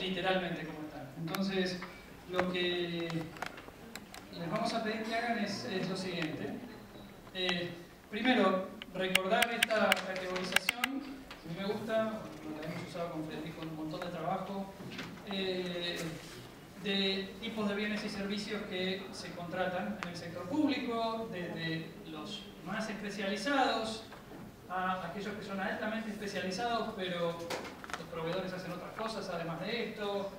literalmente como están. Entonces, lo que les vamos a pedir que hagan es lo siguiente. Primero, recordar esta categorización, que me gusta, lo que hemos usado con Federico en un montón de trabajo, de tipos de bienes y servicios que se contratan en el sector público, desde los más especializados a aquellos que son altamente especializados, pero los proveedores hacen otras cosas además de esto,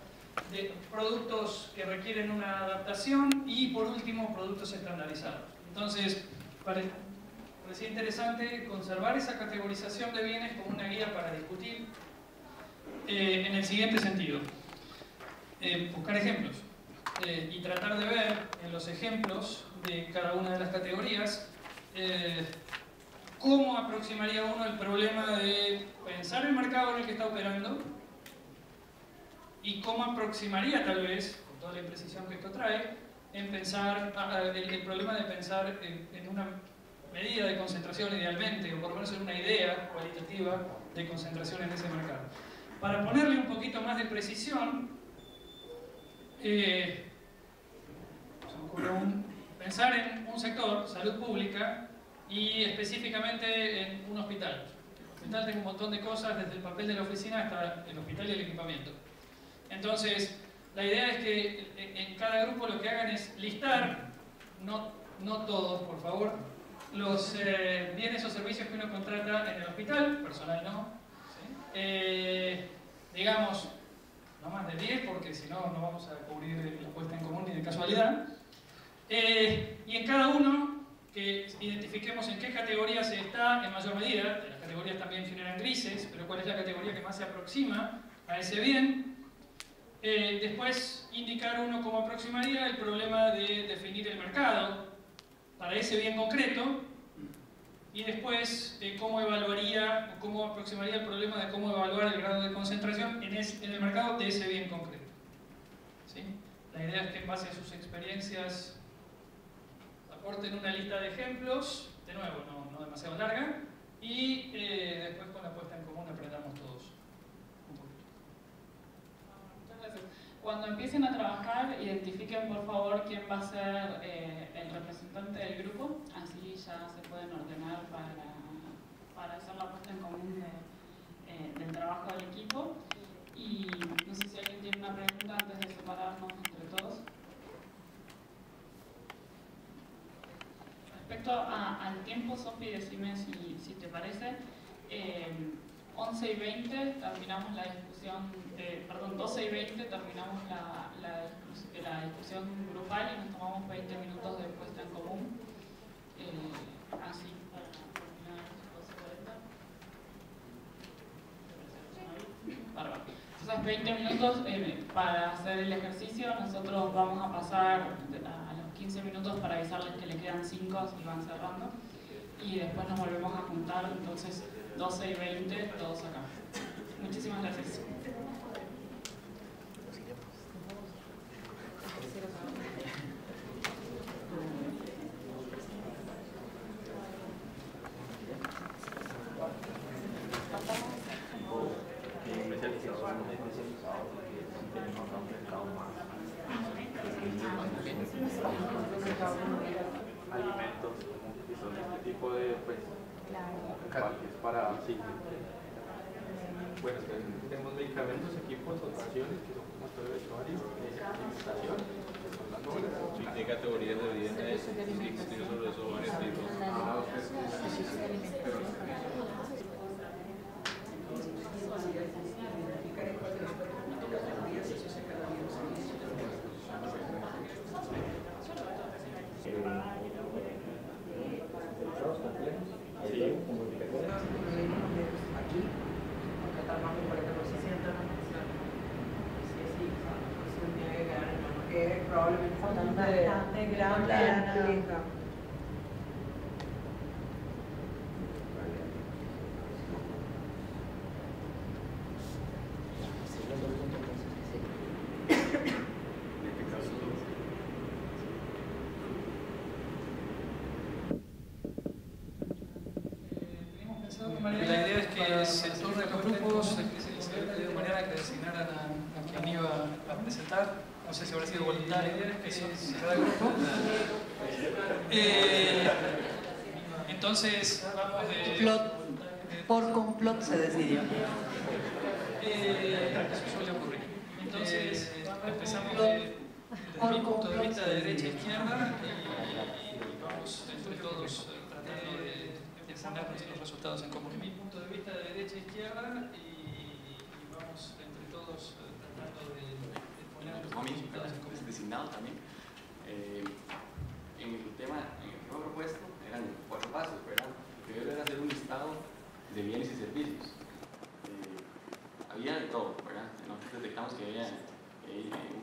de productos que requieren una adaptación y, por último, productos estandarizados. Entonces, parecía interesante conservar esa categorización de bienes como una guía para discutir en el siguiente sentido. Buscar ejemplos y tratar de ver en los ejemplos de cada una de las categorías cómo aproximaría uno el problema de pensar el mercado en el que está operando y cómo aproximaría, tal vez, con toda la imprecisión que esto trae, en pensar el problema de pensar en una medida de concentración idealmente, o por lo menos en una idea cualitativa de concentración en ese mercado. Para ponerle un poquito más de precisión, se me ocurre pensar en un sector, salud pública, y específicamente en un hospital. En el hospital tengo un montón de cosas, desde el papel de la oficina hasta el hospital y el equipamiento. Entonces, la idea es que en cada grupo lo que hagan es listar, no todos, por favor, los bienes o servicios que uno contrata en el hospital, personal no, ¿sí? Digamos, no más de 10, porque si no, no vamos a cubrir la puesta en común ni de casualidad. Y en cada uno, que identifiquemos en qué categoría se está en mayor medida. Las categorías también generan grises, pero cuál es la categoría que más se aproxima a ese bien. Después, indicar uno cómo aproximaría el problema de definir el mercado para ese bien concreto. Y después, cómo evaluaría, o cómo aproximaría el problema de cómo evaluar el grado de concentración en el mercado de ese bien concreto. ¿Sí? La idea es que en base a sus experiencias aporten una lista de ejemplos, de nuevo, no demasiado larga, y después con la puesta en común aprendamos todos un poquito. Muchas gracias. Cuando empiecen a trabajar, identifiquen por favor quién va a ser el representante del grupo, así ya se pueden ordenar para hacer la puesta en común del trabajo del equipo. Y no sé si alguien tiene una pregunta antes de separarnos entre todos. Respecto al tiempo, Sofi, decime si te parece. 11 y 20 terminamos la discusión, perdón, 12 y 20 terminamos la discusión grupal y nos tomamos 20 minutos de puesta en común. Así, para terminar 12:40. Bárbaro. Entonces, 20 minutos para hacer el ejercicio. Nosotros vamos a pasar a los 15 minutos para avisarles que le quedan 5 y van cerrando. Y después nos volvemos a juntar, entonces 12 y 20, todos acá. Muchísimas gracias. Alimentos, que son este tipo de partes para sí. Bueno, tenemos medicamentos, equipos, dotaciones, que son como todo el vestuario, alimentación, que son las obras. ¿Qué categorías de bienes distintos sobre esos varios tipos? Probablemente bastante grande y amplia. Teníamos pensado que la idea es que se tornen los grupos, que se de manera que designaran a quien quien iba a presentar. No sé si habrá sido voluntario eso en cada grupo. Entonces, vamos de... Por complot se decidió. Eso suele ocurrir. Entonces, empezamos desde mi punto de vista de derecha a izquierda y vamos entre todos tratando de poner los resultados en común. Mi punto de vista de derecha a izquierda y vamos entre todos tratando de poner los resultados en común. Designado también. En el tema propuesto eran 4 pasos, ¿verdad? El primero era hacer un listado de bienes y servicios. Había de todo, ¿verdad? Nosotros detectamos que había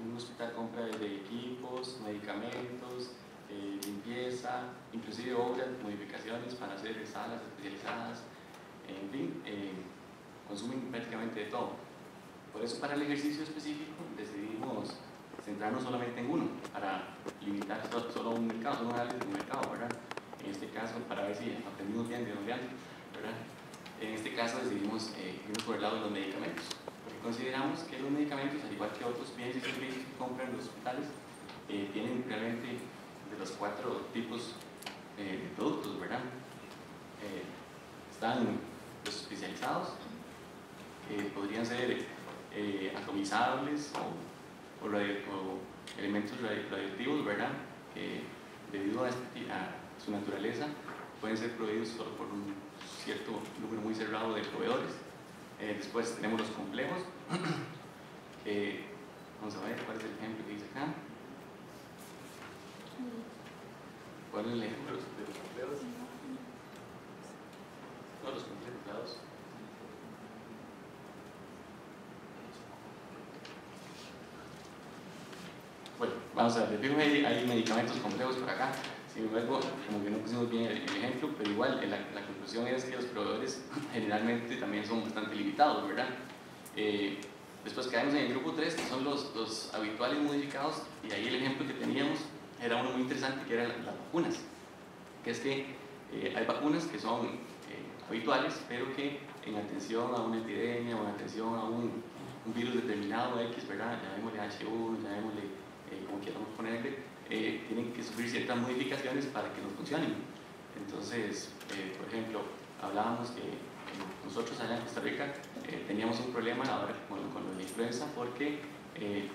un hospital compra de equipos, medicamentos, limpieza, inclusive obras, modificaciones para hacer salas especializadas, en fin, consumen prácticamente de todo. Por eso para el ejercicio específico decidimos centrarnos solamente en uno, para limitar solo un mercado, solo un análisis de un mercado, ¿verdad? En este caso, para ver si aprendimos bien de dónde ando, ¿verdad? En este caso decidimos irnos por el lado de los medicamentos, porque consideramos que los medicamentos, al igual que otros bienes y servicios que compran los hospitales, tienen realmente de los 4 tipos de productos, ¿verdad? Están los especializados, que podrían ser atomizables o elementos radioactivos, ¿verdad? Que debido a su naturaleza pueden ser proveídos solo por un cierto número muy cerrado de proveedores. Después tenemos los complejos. Vamos a ver cuál es el ejemplo que dice acá. ¿Cuál es el ejemplo de los complejos? No, los complejos, lados. Bueno, vamos a ver, hay medicamentos complejos por acá. Sin embargo, como que no pusimos bien el ejemplo, pero igual la conclusión es que los proveedores generalmente también son bastante limitados, ¿verdad? Después caemos en el grupo 3, que son los habituales modificados, y ahí el ejemplo que teníamos era uno muy interesante, que eran las vacunas. Que es que hay vacunas que son habituales, pero que en atención a una epidemia o en atención a un virus determinado X, ¿verdad? Llamémosle H1, llamémosle como quieramos ponerle, tienen que sufrir ciertas modificaciones para que no funcionen. Entonces, por ejemplo, hablábamos que nosotros allá en Costa Rica teníamos un problema ahora con la influenza, porque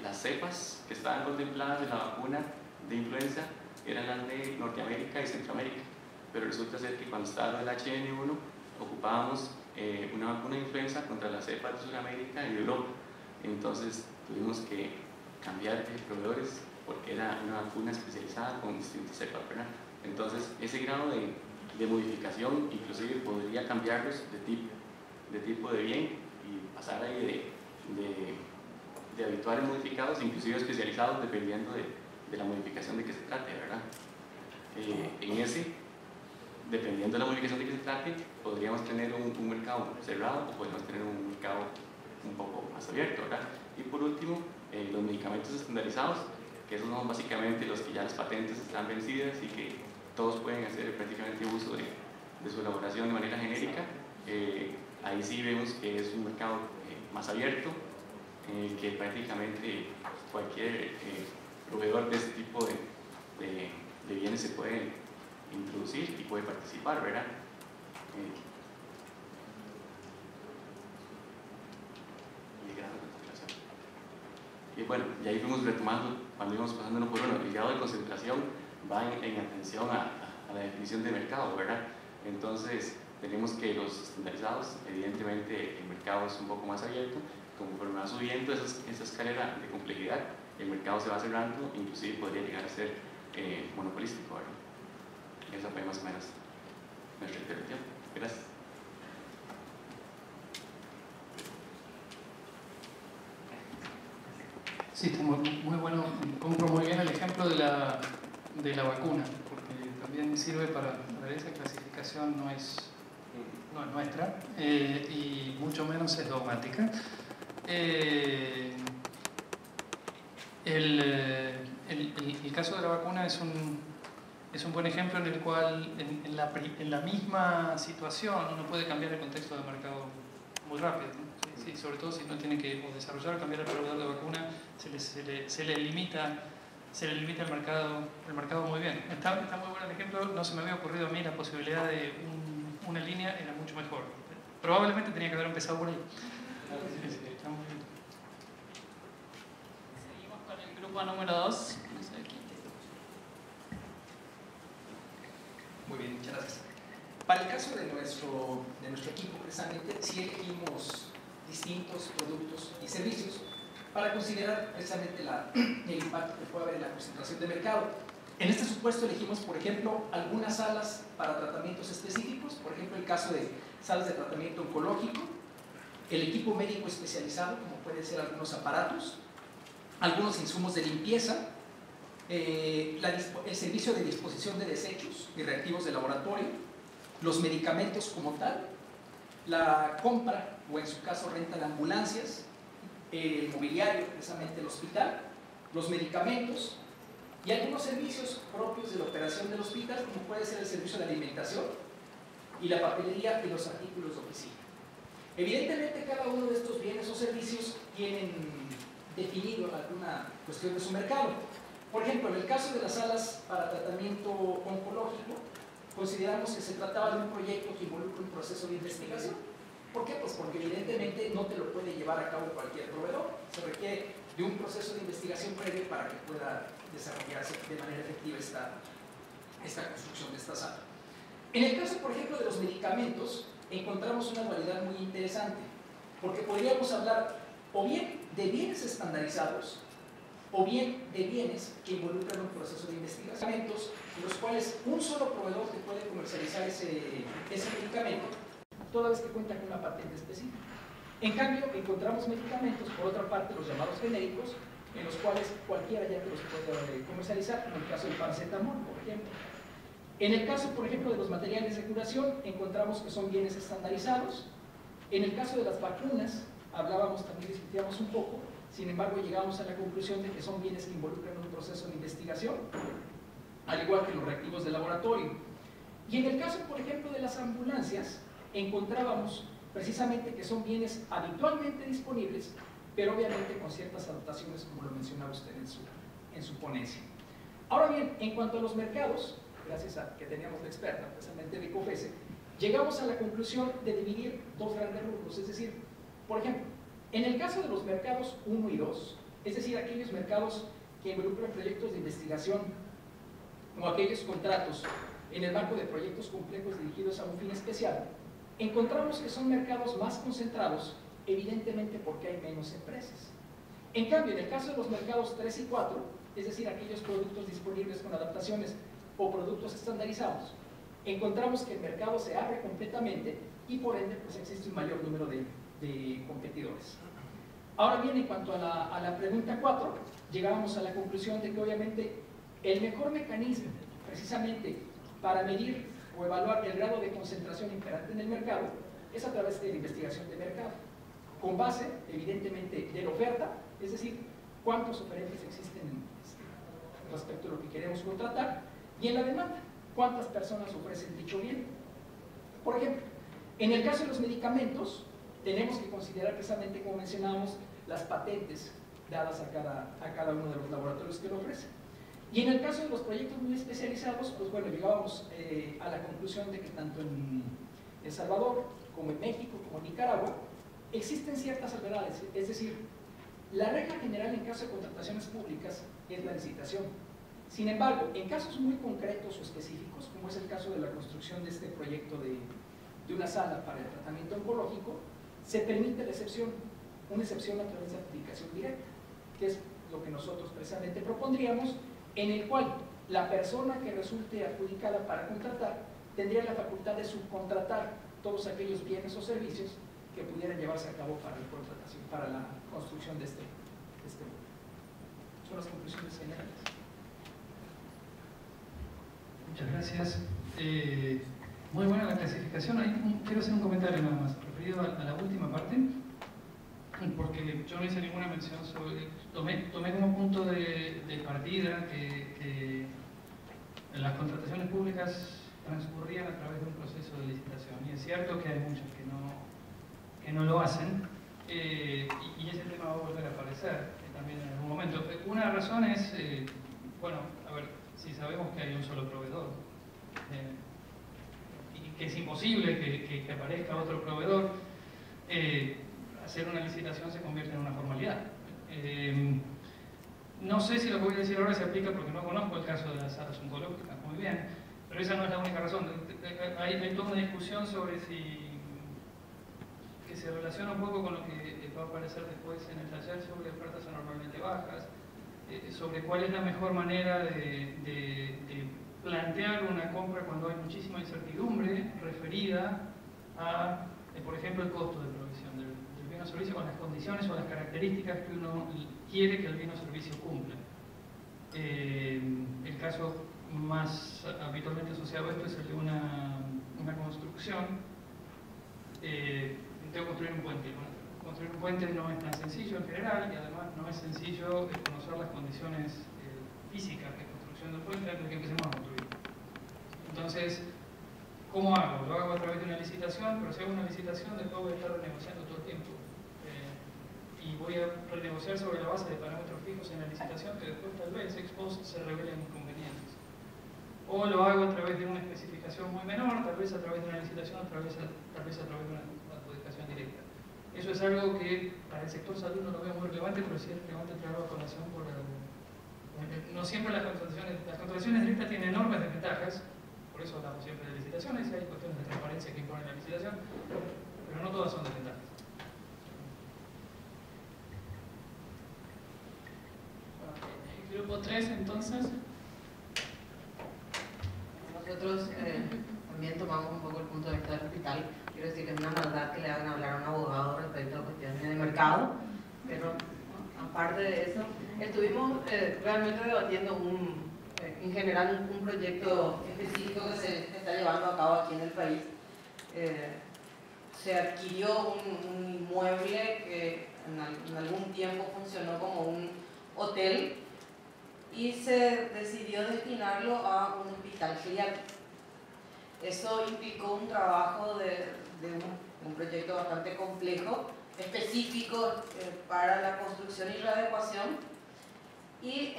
las cepas que estaban contempladas en la vacuna de influenza eran las de Norteamérica y Centroamérica, pero resulta ser que cuando estaba el H1N1 ocupábamos una vacuna de influenza contra las cepas de Sudamérica y de Europa. Entonces tuvimos que cambiar de proveedores porque era una vacuna especializada con distintas cepas, ¿verdad? Entonces ese grado de modificación inclusive podría cambiarlos de tipo de bien y pasar ahí de habituales modificados, inclusive especializados, dependiendo de la modificación de que se trate, ¿verdad? En ese, dependiendo de la modificación de que se trate, podríamos tener un mercado cerrado o podemos tener un mercado un poco más abierto, ¿verdad? Y por último, los medicamentos estandarizados, que esos son básicamente los que ya las patentes están vencidas y que todos pueden hacer prácticamente uso de su elaboración de manera genérica. Ahí sí vemos que es un mercado más abierto, que prácticamente cualquier proveedor de este tipo de bienes se puede introducir y puede participar, ¿verdad? Y bueno, y ahí fuimos retomando cuando íbamos pasando uno por uno. El grado de concentración va en atención a la definición de mercado, ¿verdad? Entonces tenemos que los estandarizados, evidentemente el mercado es un poco más abierto, conforme va subiendo esa escalera de complejidad, el mercado se va cerrando, inclusive podría llegar a ser monopolístico, ¿verdad? Esa fue más o menos nuestra intervención. Gracias. Sí, está muy bueno, compro muy bien el ejemplo de la vacuna, porque también sirve para ver esa clasificación no es nuestra y mucho menos es dogmática. El caso de la vacuna es un buen ejemplo en el cual en la misma situación uno puede cambiar el contexto del mercado muy rápido, ¿no? Sí, sobre todo si no tienen que o desarrollar o cambiar el proveedor de vacuna, se le limita el mercado muy bien. Está muy bueno el ejemplo, no se me había ocurrido a mí la posibilidad de una línea, era mucho mejor. Probablemente tenía que haber empezado por ahí. Sí, está muy bien. Seguimos con el grupo número 2. No sé quién. Muy bien, muchas gracias. Para el caso de nuestro equipo, precisamente, sí elegimos distintos productos y servicios para considerar precisamente el impacto que puede haber en la concentración de mercado. En este supuesto elegimos, por ejemplo, algunas salas para tratamientos específicos, por ejemplo, el caso de salas de tratamiento oncológico, el equipo médico especializado, como pueden ser algunos aparatos, algunos insumos de limpieza, el servicio de disposición de desechos y reactivos de laboratorio, los medicamentos como tal, la compra o en su caso renta de ambulancias, el mobiliario, precisamente el hospital, los medicamentos y algunos servicios propios de la operación del hospital, como puede ser el servicio de alimentación y la papelería y los artículos de oficina. Evidentemente, cada uno de estos bienes o servicios tienen definido alguna cuestión de su mercado. Por ejemplo, en el caso de las salas para tratamiento oncológico, consideramos que se trataba de un proyecto que involucra un proceso de investigación. ¿Por qué? Pues porque evidentemente no te lo puede llevar a cabo cualquier proveedor. Se requiere de un proceso de investigación previo para que pueda desarrollarse de manera efectiva esta construcción de esta sala. En el caso, por ejemplo, de los medicamentos, encontramos una dualidad muy interesante, porque podríamos hablar o bien de bienes estandarizados o bien de bienes que involucran un proceso de investigación, en los cuales un solo proveedor te puede comercializar ese medicamento, toda vez que cuenta con una patente específica. En cambio, encontramos medicamentos, por otra parte, los llamados genéricos, en los cuales cualquiera ya te los puede comercializar, como el caso del paracetamol, por ejemplo. En el caso, por ejemplo, de los materiales de curación, encontramos que son bienes estandarizados. En el caso de las vacunas, hablábamos, también discutíamos un poco, sin embargo, llegamos a la conclusión de que son bienes que involucran un proceso de investigación, al igual que los reactivos de laboratorio. Y en el caso, por ejemplo, de las ambulancias, encontrábamos precisamente que son bienes habitualmente disponibles, pero obviamente con ciertas adaptaciones, como lo mencionaba usted en su ponencia. Ahora bien, en cuanto a los mercados, gracias a que teníamos la experta, precisamente de COFESE, llegamos a la conclusión de dividir dos grandes rubros, es decir, por ejemplo, en el caso de los mercados 1 y 2, es decir, aquellos mercados que involucran proyectos de investigación o aquellos contratos en el marco de proyectos complejos dirigidos a un fin especial, encontramos que son mercados más concentrados, evidentemente porque hay menos empresas. En cambio, en el caso de los mercados 3 y 4, es decir, aquellos productos disponibles con adaptaciones o productos estandarizados, encontramos que el mercado se abre completamente y por ende pues existe un mayor número de competidores. Ahora bien, en cuanto a la pregunta 4, llegábamos a la conclusión de que obviamente el mejor mecanismo precisamente para medir o evaluar el grado de concentración imperante en el mercado es a través de la investigación de mercado, con base evidentemente de la oferta, es decir, cuántos oferentes existen respecto a lo que queremos contratar, y en la demanda, cuántas personas ofrecen dicho bien. Por ejemplo, en el caso de los medicamentos, tenemos que considerar precisamente, como mencionábamos, las patentes dadas a cada uno de los laboratorios que lo ofrecen. Y en el caso de los proyectos muy especializados, pues bueno, llegábamos a la conclusión de que tanto en El Salvador, como en México, como en Nicaragua, existen ciertas salvedades, es decir, la regla general en caso de contrataciones públicas es la licitación. Sin embargo, en casos muy concretos o específicos, como es el caso de la construcción de este proyecto de una sala para el tratamiento oncológico, se permite la excepción, una excepción a través de adjudicación directa, que es lo que nosotros precisamente propondríamos, en el cual la persona que resulte adjudicada para contratar tendría la facultad de subcontratar todos aquellos bienes o servicios que pudieran llevarse a cabo para la contratación, para la construcción de este son las conclusiones generales. Muchas gracias. Muy buena la clasificación. Quiero hacer un comentario nada más, referido a la última parte, porque yo no hice ninguna mención sobre... Tomé como punto de partida que las contrataciones públicas transcurrían a través de un proceso de licitación, y es cierto que hay muchas que que no lo hacen, y ese tema va a volver a aparecer también en algún momento. Una razón es, bueno, a ver, si sabemos que hay un solo proveedor, y que es imposible que aparezca otro proveedor, hacer una licitación se convierte en una formalidad. No sé si lo que voy a decir ahora se aplica porque no conozco el caso de las salas oncológicas muy bien, pero esa no es la única razón. Hay toda una discusión sobre si, que se relaciona un poco con lo que va a aparecer después en el taller sobre ofertas anormalmente bajas, sobre cuál es la mejor manera de plantear una compra cuando hay muchísima incertidumbre referida a, por ejemplo, el costo de provisión del bien o servicio con las condiciones o las características que uno quiere que el bien o servicio cumpla. El caso más habitualmente asociado a esto es el de una construcción. Tengo que construir un puente. Bueno, construir un puente no es tan sencillo en general y además no es sencillo conocer las condiciones físicas de construcción del puente antes de que empecemos a construir. Entonces, ¿cómo hago? Lo hago a través de una licitación, pero si hago una licitación después voy a estar renegociando todo el tiempo. Y voy a renegociar sobre la base de parámetros fijos en la licitación que después tal vez ex post se revelen inconvenientes. O lo hago a través de una especificación muy menor, tal vez a través de una licitación, tal vez a través de una adjudicación directa. Eso es algo que para el sector salud no lo veo muy relevante, pero sí es relevante traerlo a colación por no siempre las contrataciones directas tienen enormes desventajas, por eso hablamos siempre de licitaciones y hay cuestiones de transparencia que imponen la licitación, pero no todas son desventajas. El grupo 3, entonces. Nosotros también tomamos un poco el punto de vista del hospital. Quiero decir que es una maldad que le hagan hablar a un abogado respecto a cuestiones de mercado, pero aparte de eso, estuvimos realmente debatiendo en general un proyecto específico que se está llevando a cabo aquí en el país. Se adquirió un inmueble que en algún tiempo funcionó como un hotel y se decidió destinarlo a un hospital geriátrico. Eso implicó un trabajo de un proyecto bastante complejo, específico para la construcción y la adecuación, y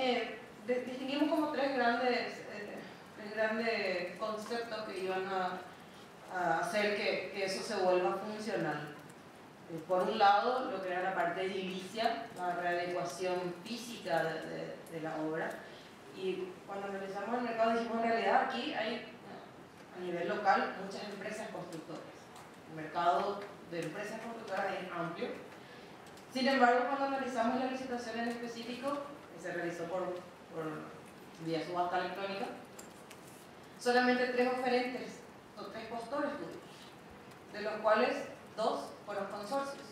distinguimos como tres grandes conceptos que iban a hacer que eso se vuelva funcional. Por un lado, lo que era la parte edilicia, la readecuación física de la obra, y cuando analizamos el mercado dijimos, en realidad aquí hay a nivel local muchas empresas constructoras. El mercado de empresas constructoras es amplio. Sin embargo, cuando analizamos la licitación en específico, que se realizó por vía subasta electrónica, solamente 3 oferentes o 3 postores tuvimos, de los cuales 2 fueron consorcios.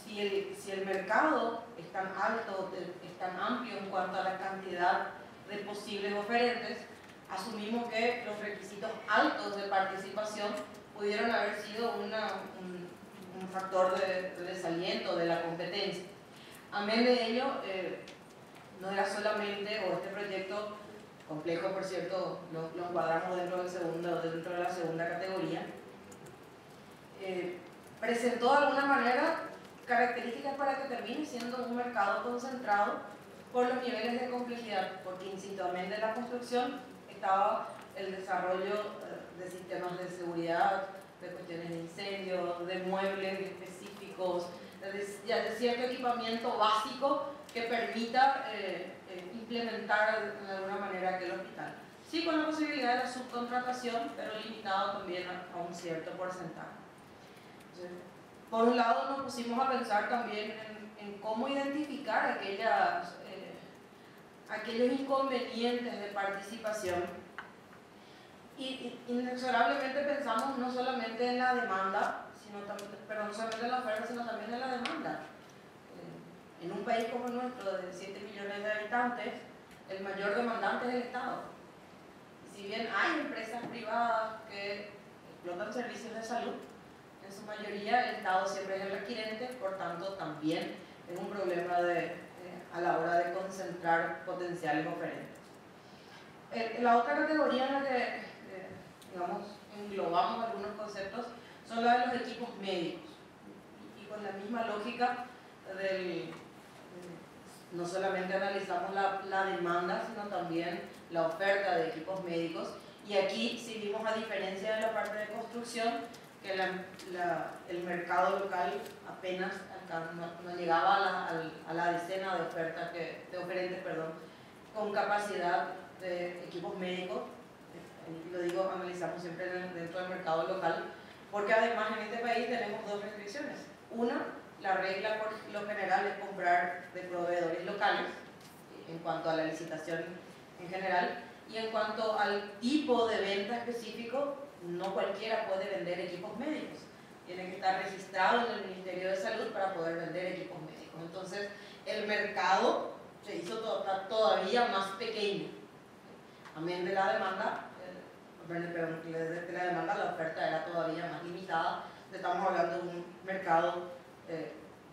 Si el mercado es tan alto, es tan amplio en cuanto a la cantidad de posibles oferentes, asumimos que los requisitos altos de participación pudieron haber sido un factor de desaliento de la competencia. Amén de ello, no era solamente, o este proyecto complejo, por cierto, lo encuadramos dentro de la segunda categoría, presentó de alguna manera características para que termine siendo un mercado concentrado por los niveles de complejidad, porque insisto, amén de la construcción estaba el desarrollo de sistemas de seguridad, de cuestiones de incendio, de muebles específicos, de cierto equipamiento básico que permita implementar de alguna manera aquel hospital. Sí, con la posibilidad de la subcontratación, pero limitado también a un cierto porcentaje. Entonces, por un lado nos pusimos a pensar también en cómo identificar aquellos inconvenientes de participación, y inexorablemente pensamos no solamente en la demanda, pero no solamente en la oferta, sino también en la demanda. En un país como el nuestro, de 7 millones de habitantes, el mayor demandante es el Estado. Y si bien hay empresas privadas que explotan servicios de salud, en su mayoría el Estado siempre es el adquirente, por tanto también es un problema a la hora de concentrar potenciales oferentes. La otra categoría en la que digamos, englobamos algunos conceptos son las de los equipos médicos. Y con la misma lógica no solamente analizamos la demanda, sino también la oferta de equipos médicos. Y aquí sí vimos, a diferencia de la parte de construcción, que el mercado local apenas no llegaba a la decena de oferentes con capacidad de equipos médicos. Lo digo, analizamos siempre dentro del mercado local, porque además en este país tenemos dos restricciones. Una, la regla por lo general es comprar de proveedores locales, en cuanto a la licitación en general, y en cuanto al tipo de venta específico, no cualquiera puede vender equipos médicos. Tiene que estar registrado en el Ministerio de Salud para poder vender equipos médicos. Entonces, el mercado se hizo todavía más pequeño. Amén de la demanda, la oferta era todavía más limitada. Estamos hablando de un mercado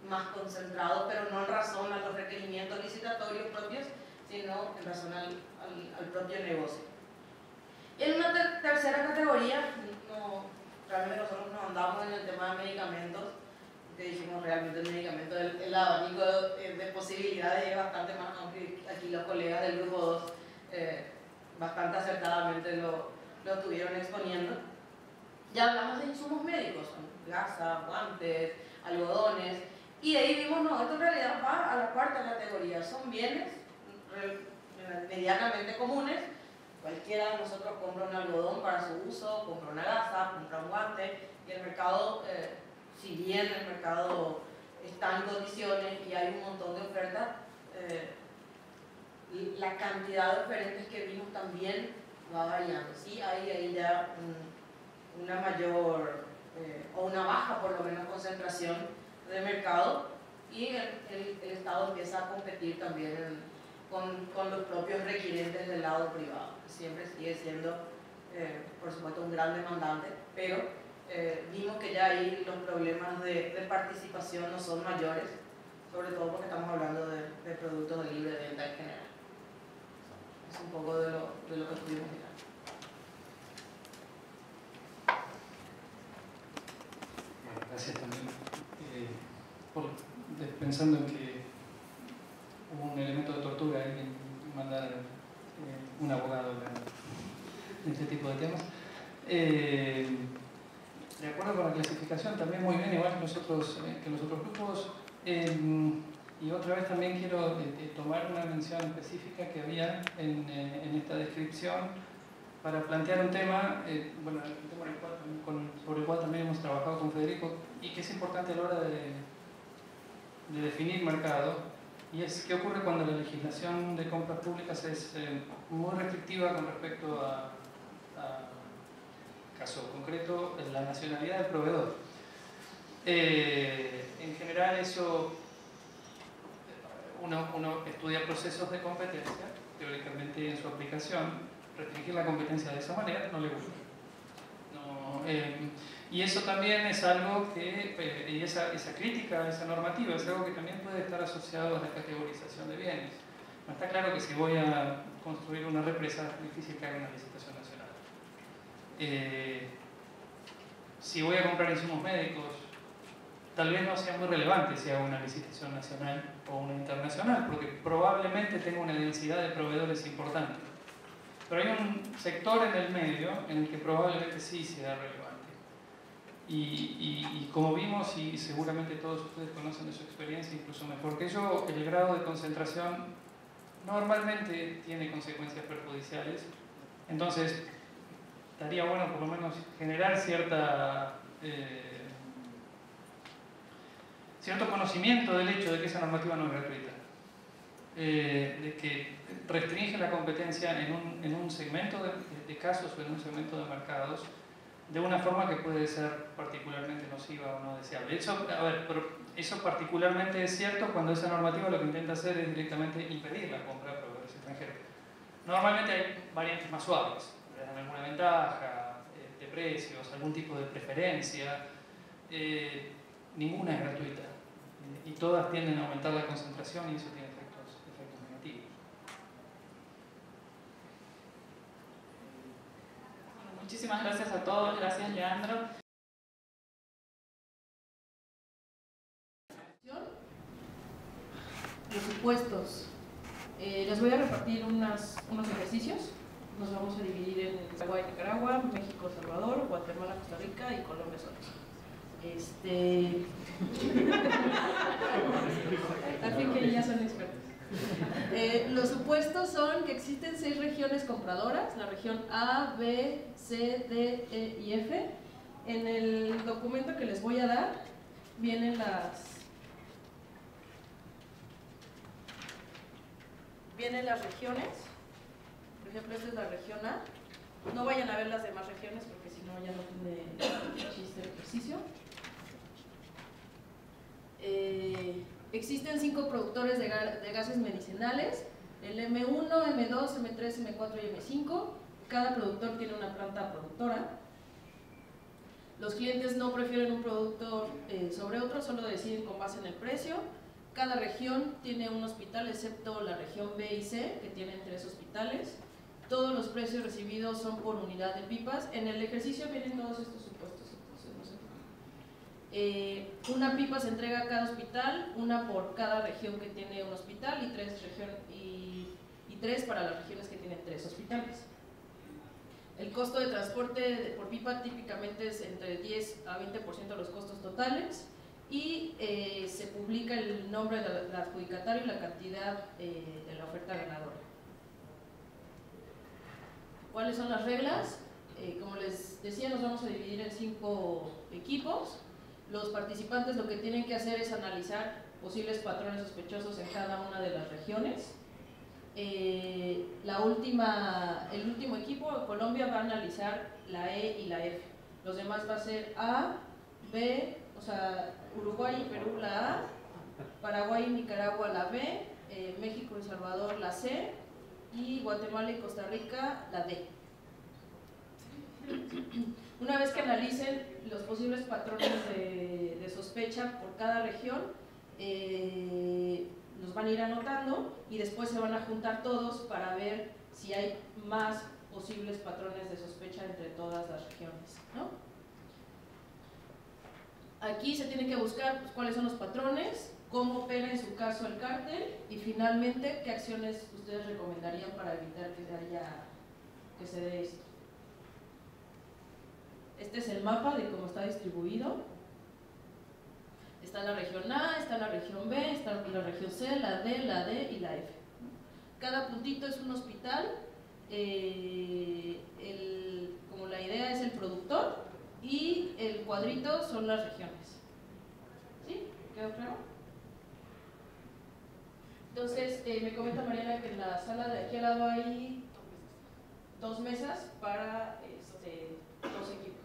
más concentrado, pero no en razón a los requerimientos licitatorios propios, sino en razón al propio negocio. En una tercera categoría, realmente nosotros no andamos en el tema de medicamentos, que dijimos realmente el medicamento, el abanico de posibilidades es bastante más amplio. Aquí los colegas del grupo 2 bastante acertadamente lo estuvieron exponiendo. Ya hablamos de insumos médicos, gasas, guantes, algodones, y de ahí vimos, no, esto en realidad va a la cuarta categoría, son bienes medianamente comunes. Cualquiera de nosotros compra un algodón para su uso, compra una gasa, compra un guante, y el mercado, si bien el mercado está en condiciones y hay un montón de ofertas, la cantidad de oferentes que vimos también va variando. Sí, hay ahí ya una mayor o una baja, por lo menos, concentración de mercado, y el Estado empieza a competir también con los propios requirentes del lado privado. Siempre sigue siendo, por supuesto, un gran demandante, pero vimos que ya ahí los problemas de participación no son mayores, sobre todo porque estamos hablando de productos de libre venta en general. Es un poco de lo que estuvimos mirando. Bueno, gracias también. Pensando en que hubo un elemento de tortura en mandar un abogado en este tipo de temas. De acuerdo con la clasificación, también muy bien, igual que los otros grupos. Y otra vez también quiero tomar una mención específica que había en esta descripción para plantear un tema, bueno, el tema sobre el cual también hemos trabajado con Federico y que es importante a la hora de definir mercado, y es qué ocurre cuando la legislación de compras públicas es muy restrictiva con respecto a caso concreto, la nacionalidad del proveedor. En general eso, uno estudia procesos de competencia, teóricamente en su aplicación, restringir la competencia de esa manera no le gusta. Y eso también es algo que, y esa crítica, esa normativa, es algo que también puede estar asociado a la categorización de bienes. No está claro que si voy a construir una represa es difícil que haga una licitación nacional. Si voy a comprar insumos médicos, tal vez no sea muy relevante si hago una licitación nacional o una internacional, porque probablemente tengo una densidad de proveedores importante. Pero hay un sector en el medio en el que probablemente sí sea relevante. Y como vimos, y seguramente todos ustedes conocen de su experiencia, incluso mejor que yo, el grado de concentración normalmente tiene consecuencias perjudiciales. Entonces, estaría bueno por lo menos generar cierto conocimiento del hecho de que esa normativa no es gratuita, de que restringe la competencia en un segmento de casos o en un segmento de mercados de una forma que puede ser particularmente nociva o no deseable. Eso particularmente es cierto cuando esa normativa lo que intenta hacer es directamente impedir la compra de proveedores extranjeros. Normalmente hay variantes más suaves, dan alguna ventaja de precios, algún tipo de preferencia. Ninguna es gratuita y todas tienden a aumentar la concentración y eso tiene efectos negativos. Muchísimas gracias a todos, gracias Leandro. unos ejercicios. Nos vamos a dividir en Paraguay, Nicaragua, México, Salvador, Guatemala, Costa Rica y Colombia solos. Así que ya son expertos. Los supuestos son que existen 6 regiones compradoras, la región A, B, C, D, E y F. En el documento que les voy a dar vienen las regiones. Por ejemplo, esta es la región A. No vayan a ver las demás regiones porque si no ya no tiene chiste el ejercicio. Existen 5 productores de gases medicinales, el M1, M2, M3, M4 y M5. Cada productor tiene una planta productora. Los clientes no prefieren un productor sobre otro, solo deciden con base en el precio. Cada región tiene un hospital, excepto la región B y C, que tienen 3 hospitales. Todos los precios recibidos son por unidad de pipas. En el ejercicio vienen todos estos supuestos, entonces no se preocupen. Una pipa se entrega a cada hospital, una por cada región que tiene un hospital y 3 para las regiones que tienen 3 hospitales. El costo de transporte por pipa típicamente es entre 10 a 20% de los costos totales y se publica el nombre del adjudicatario y la cantidad de la oferta ganadora. ¿Cuáles son las reglas? Como les decía, nos vamos a dividir en 5 equipos. Los participantes lo que tienen que hacer es analizar posibles patrones sospechosos en cada una de las regiones. El último equipo, Colombia, va a analizar la E y la F. Los demás va a ser A, B, o sea, Uruguay y Perú la A, Paraguay y Nicaragua la B, México y Salvador la C y Guatemala y Costa Rica la D. Una vez que analicen los posibles patrones de sospecha por cada región, los van a ir anotando y después se van a juntar todos para ver si hay más posibles patrones de sospecha entre todas las regiones, ¿no? Aquí se tiene que buscar pues, cuáles son los patrones, cómo opera en su caso el cártel y finalmente qué acciones ustedes recomendarían para evitar que se dé esto. Este es el mapa de cómo está distribuido. Está la región A, está la región B, está la región C, la D y la F. Cada puntito es un hospital. Como la idea es el productor y el cuadrito son las regiones. ¿Sí? ¿Quedó claro? Entonces, me comenta Mariana que en la sala de aquí al lado hay 2 mesas para 2 equipos.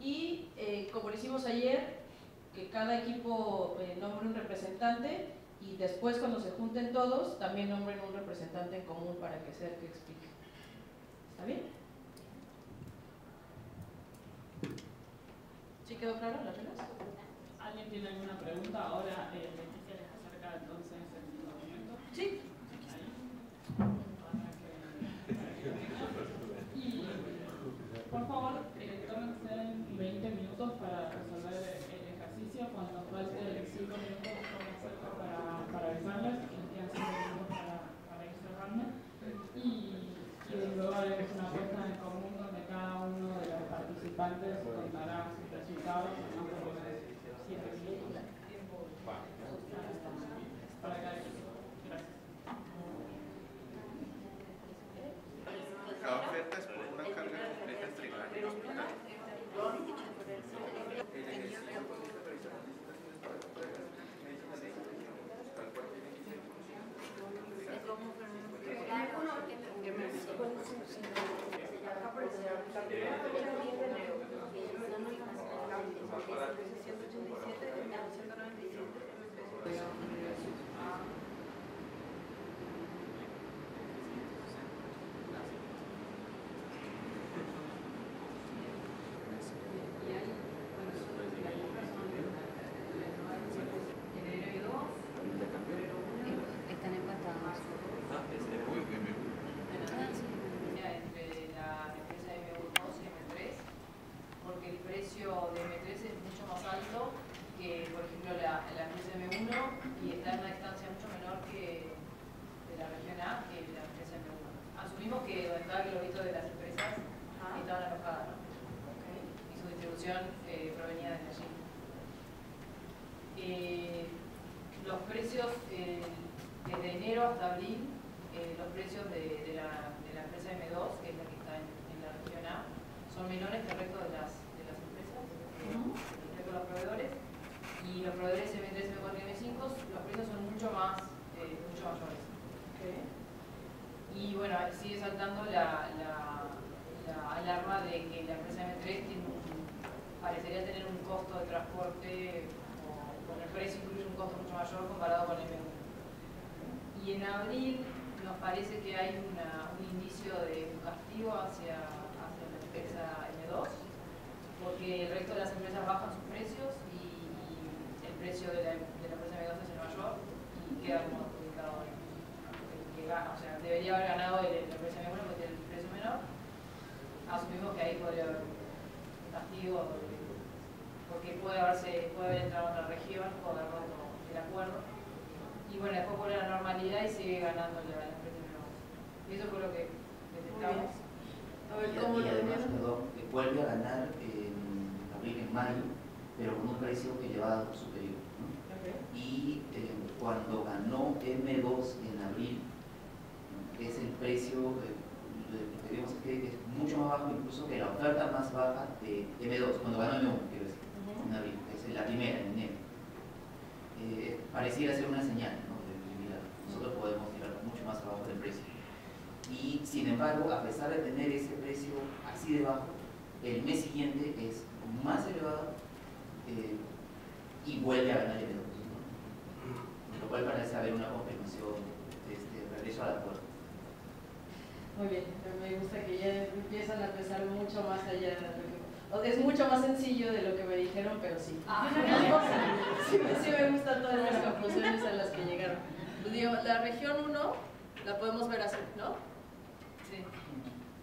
Y como lo hicimos ayer, que cada equipo nombre un representante y después cuando se junten todos también nombren un representante en común para que sea el que explique. ¿Está bien? ¿Sí quedó claro las reglas? ¿Alguien tiene alguna pregunta? Ahora Leticia les acerca entonces el documento. Sí. Y por favor, tómense 20 minutos para resolver el ejercicio. Cuando falte 5 minutos, para avisarles y quedan 5 minutos para ir cerrando. Y luego haremos una apuesta en común donde cada uno de los participantes contará sus resultados en más o menos 7 minutos para cada equipo. Gracias. Cada oferta es por una carga completa entregada en el hospital. producción provenía de allí. Los precios, desde enero hasta abril, los precios de la empresa M2, que es la que está en la región A, son menores que el resto de las empresas, el resto de los proveedores, y los proveedores M3, M4 y M5, los precios son mucho mayores. Okay. Y bueno, sigue saltando la alarma de que la empresa M3 parecería tener un costo de transporte, con el precio incluye un costo mucho mayor comparado con M1. Y en abril nos parece que hay un indicio de un castigo hacia la empresa M2, porque el resto de las empresas bajan sus precios y el precio de la empresa M2 es el mayor y queda como adjudicado. O sea, debería haber ganado la empresa M1 porque tiene el precio menor. Asumimos que ahí podría haber un castigo porque puede haber entrado en otra región o haber roto el acuerdo. Y bueno, después vuelve a la normalidad y sigue ganando la empresa M2. Y eso fue lo que detectamos. A ver, ¿cómo y lo además, vieron? perdón, vuelve a ganar en abril, en mayo, pero con un precio elevado superior, ¿no? Okay. Y cuando ganó M2 en abril, es el precio, digamos que es mucho más bajo incluso que la oferta más baja de M2, cuando ganó M1, quiero decir, en abril, es la primera, en enero. Pareciera ser una señal, ¿no?, de debilidad. Nosotros podemos tirar mucho más abajo del precio. Y sin embargo, a pesar de tener ese precio así de bajo, el mes siguiente es más elevado y vuelve a ganar M2, ¿no? Lo cual parece haber una confirmación de este regreso al acuerdo. Muy bien, me gusta que ya empiezan a pensar mucho más allá de lo que... Es mucho más sencillo de lo que me dijeron, pero sí. Sí me gustan todas las conclusiones a las que llegaron. Pues digo, la región 1 la podemos ver así, ¿no? Sí.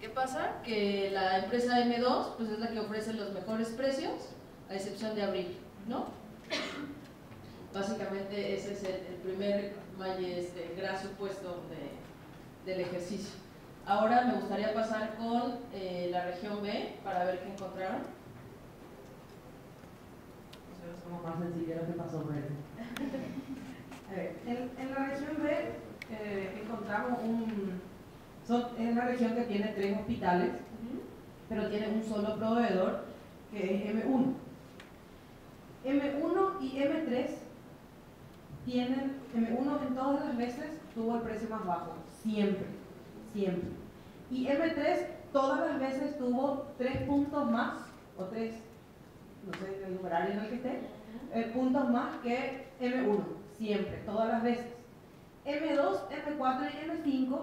¿Qué pasa? Que la empresa M2 pues es la que ofrece los mejores precios, a excepción de abril, ¿no? Básicamente ese es el primer gran supuesto del ejercicio. Ahora me gustaría pasar con la región B para ver qué encontraron. Es como más sencillo lo que pasó por eso. En la región B encontramos es una región que tiene 3 hospitales, pero tiene un solo proveedor que es M1. M1 y M3 tienen, M1 en todas las veces tuvo el precio más bajo, siempre. Y M3 todas las veces tuvo 3 puntos más, o 3, no sé el numerario en el que esté, puntos más que M1, siempre, todas las veces. M2, M4 y M5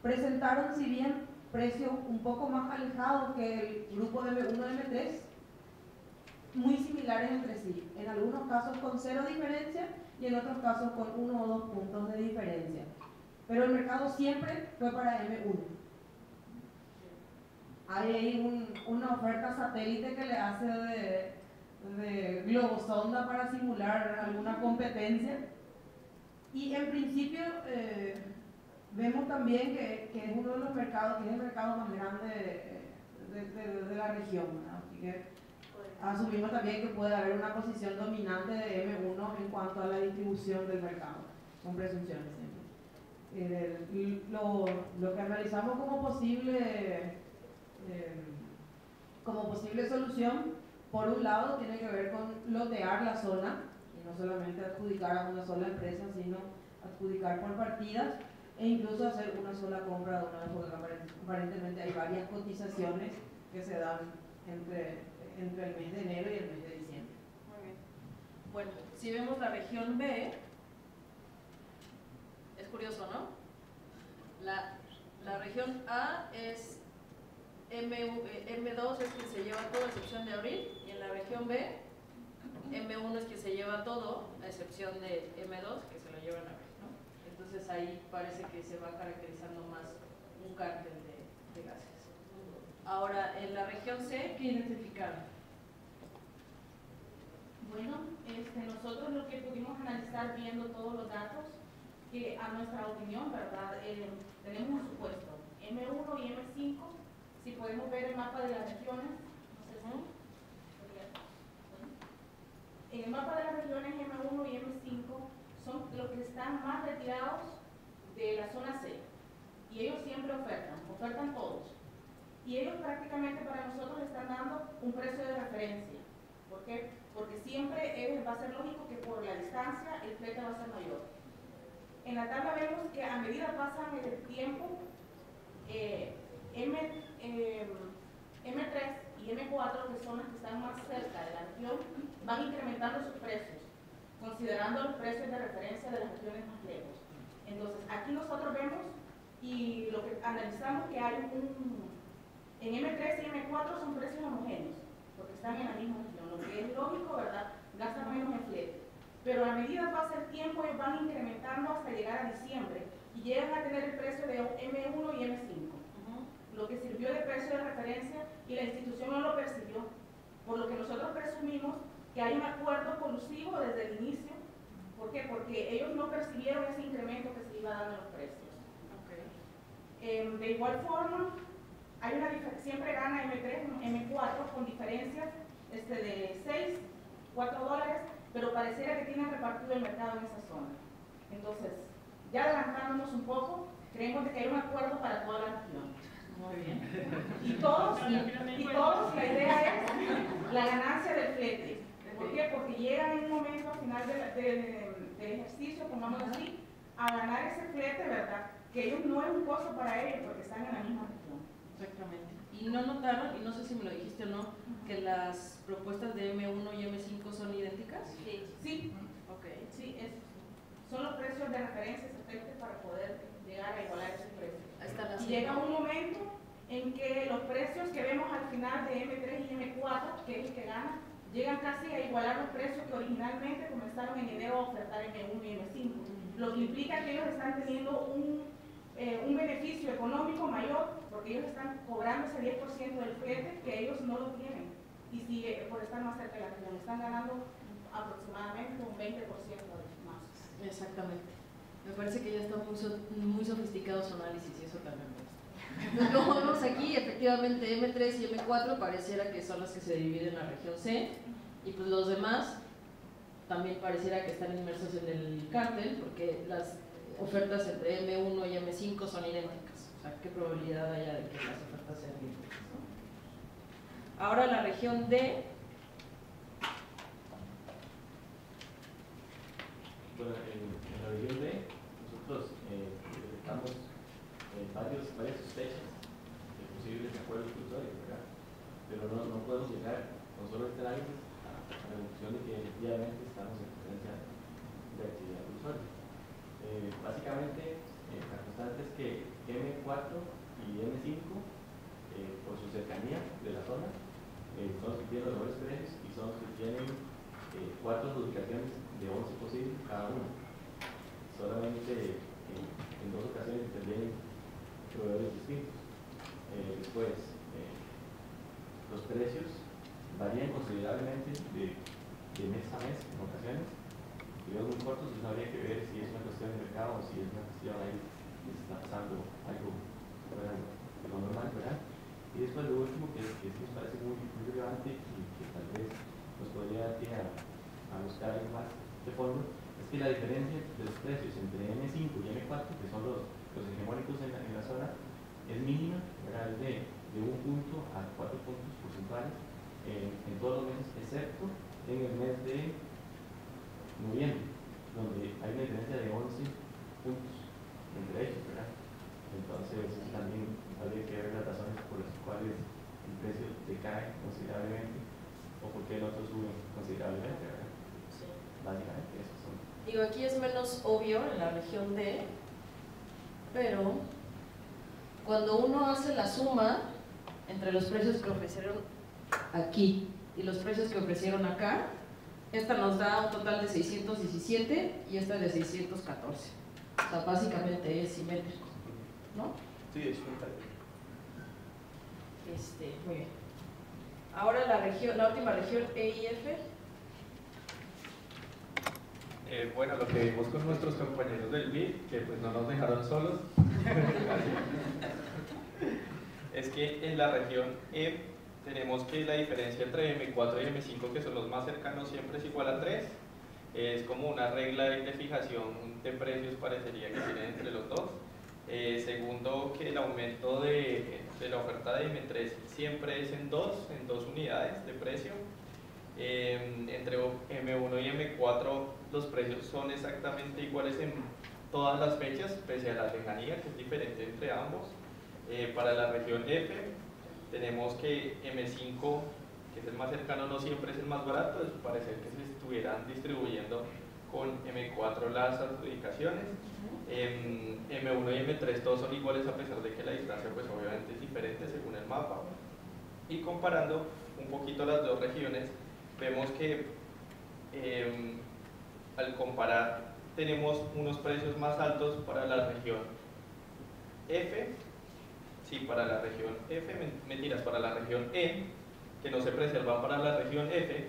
presentaron, si bien precios un poco más alejados que el grupo de M1 y M3, muy similares entre sí, en algunos casos con 0 diferencia y en otros casos con 1 o 2 puntos de diferencia. Pero el mercado siempre fue para M1. Hay ahí una oferta satélite que le hace de globosonda para simular alguna competencia. Y en principio vemos también que es uno de los mercados, que es el mercado más grande de la región, ¿verdad? Así que asumimos también que puede haber una posición dominante de M1 en cuanto a la distribución del mercado. Son presunciones siempre. Lo que analizamos como posible solución, por un lado, tiene que ver con lotear la zona, y no solamente adjudicar a una sola empresa, sino adjudicar por partidas e incluso hacer una sola compra de una vez, porque aparentemente hay varias cotizaciones que se dan entre el mes de enero y el mes de diciembre. Muy bien. Bueno, si vemos la región B, es curioso, ¿no? La región A es M2 es quien se lleva todo a excepción de abril, y en la región B M1 es quien se lleva todo a excepción de M2 que se lo lleva en abril, ¿no? Entonces ahí parece que se va caracterizando más un cártel de gases. Ahora, en la región C, ¿qué identificaron? Bueno, nosotros lo que pudimos analizar viendo todos los datos, que a nuestra opinión, ¿verdad? Tenemos un supuesto, M1 y M5, si podemos ver el mapa de las regiones, no sé si podría en el mapa de las regiones M1 y M5 son los que están más retirados de la zona C. Y ellos siempre ofertan todos. Y ellos prácticamente para nosotros están dando un precio de referencia. ¿Por qué? Porque siempre va a ser lógico que por la distancia el flete va a ser mayor. En la tabla vemos que a medida pasa el tiempo, M3 y M4, que son las que están más cerca de la región, van incrementando sus precios, considerando los precios de referencia de las regiones más lejos. Entonces, aquí nosotros vemos y lo que analizamos que hay en M3 y M4 son precios homogéneos, porque están en la misma región, lo que es lógico, ¿verdad? Gastan menos en flete. Pero a medida pasa el tiempo, ellos van incrementando hasta llegar a diciembre y llegan a tener el precio de M1 y M5, lo que sirvió de precio de referencia y la institución no lo percibió, por lo que nosotros presumimos que hay un acuerdo colusivo desde el inicio. ¿Por qué? Porque ellos no percibieron ese incremento que se iba dando en los precios. De igual forma, siempre gana M3, M4 con diferencias de 6, 4 dólares, pero pareciera que tienen repartido el mercado en esa zona. Entonces, ya adelantándonos un poco, creemos de que hay un acuerdo para toda la región. Muy bien. Y todos, la idea es la ganancia del flete. ¿Por qué? Porque llegan en un momento al final del ejercicio, pongámoslo así, a ganar ese flete, ¿verdad? Que ellos no es un costo para ellos porque están en la misma región. Exactamente. ¿Y no notaron, y no sé si me lo dijiste o no, que las propuestas de M1 y M5 son idénticas? Sí. Sí. Okay. Sí, son los precios de referencia para poder llegar a igualar esos precios. Y llega un momento en que los precios que vemos al final de M3 y M4, que es el que gana, llegan casi a igualar los precios que originalmente comenzaron en enero a ofertar M1 y M5, lo que implica que ellos están teniendo un beneficio económico mayor, porque ellos están cobrando ese 10% del flete que ellos no lo tienen, y sigue por estar más cerca de la región, están ganando aproximadamente un 20% más. Exactamente. Me parece que ya está muy sofisticado su análisis y eso también me gusta. Como vemos aquí, efectivamente M3 y M4 pareciera que son las que se dividen en la región C, y pues los demás también pareciera que están inmersos en el cártel, porque las ofertas entre M1 y M5 son idénticas. O sea, ¿qué probabilidad haya de que las ofertas sean idénticas, ¿no? Ahora la región D. Bueno, en la región D, nosotros detectamos varias sospechas de posibles acuerdos clusorios, ¿verdad? Pero no podemos llegar con solo este análisis a la conclusión de que efectivamente estamos en presencia de actividad clusoria. Básicamente, la constante es que M4 y M5, por su cercanía de la zona, son los que tienen los mejores precios y son los que tienen 4 adjudicaciones de 11 posibles cada una. Solamente en 2 ocasiones intervienen proveedores distintos. Después, los precios varían considerablemente de mes a mes en ocasiones. Periodos muy cortos, no habría que ver si es una cuestión de mercado o si es una cuestión ahí que se está pasando algo fuera de lo normal, ¿verdad? Y después lo último que sí nos parece muy relevante y que tal vez nos podría dar pie a buscar algo más de fondo, es que la diferencia de los precios entre M5 y M4, que son los hegemónicos en la zona, es mínima, ¿verdad? Es de 1 punto a 4 puntos porcentuales en todos los meses, excepto en el mes de noviembre, donde hay una diferencia de 11 puntos entre ellos, ¿verdad? Entonces también habría que ver las razones por las cuales el precio decae considerablemente o por qué el otro sube considerablemente, ¿verdad? Sí. Básicamente esos son. Digo, aquí es menos obvio en la región D, pero cuando uno hace la suma entre los precios que ofrecieron aquí y los precios que ofrecieron acá, esta nos da un total de 617 y esta de 614. O sea, básicamente es simétrico, ¿no? Sí, es un muy bien. Ahora la última región E y F. Bueno, lo que vimos con nuestros compañeros del BID, que pues no nos dejaron solos, es que en la región E tenemos que la diferencia entre M4 y M5, que son los más cercanos, siempre es igual a 3. Es como una regla de fijación de precios, parecería que tienen entre los dos. Segundo, que el aumento de la oferta de M3 siempre es en dos unidades de precio. Entre M1 y M4 los precios son exactamente iguales en todas las fechas, pese a la lejanía que es diferente entre ambos. Para la región F tenemos que M5, que es el más cercano, no siempre es el más barato, es parecer que se estuvieran distribuyendo con M4 las adjudicaciones. M1 y M3 todos son iguales a pesar de que la distancia pues obviamente es diferente según el mapa. Y comparando un poquito las dos regiones, vemos que al comparar tenemos unos precios más altos para la región F, sí, para la región F, mentiras, para la región E, que no se preservan para la región F,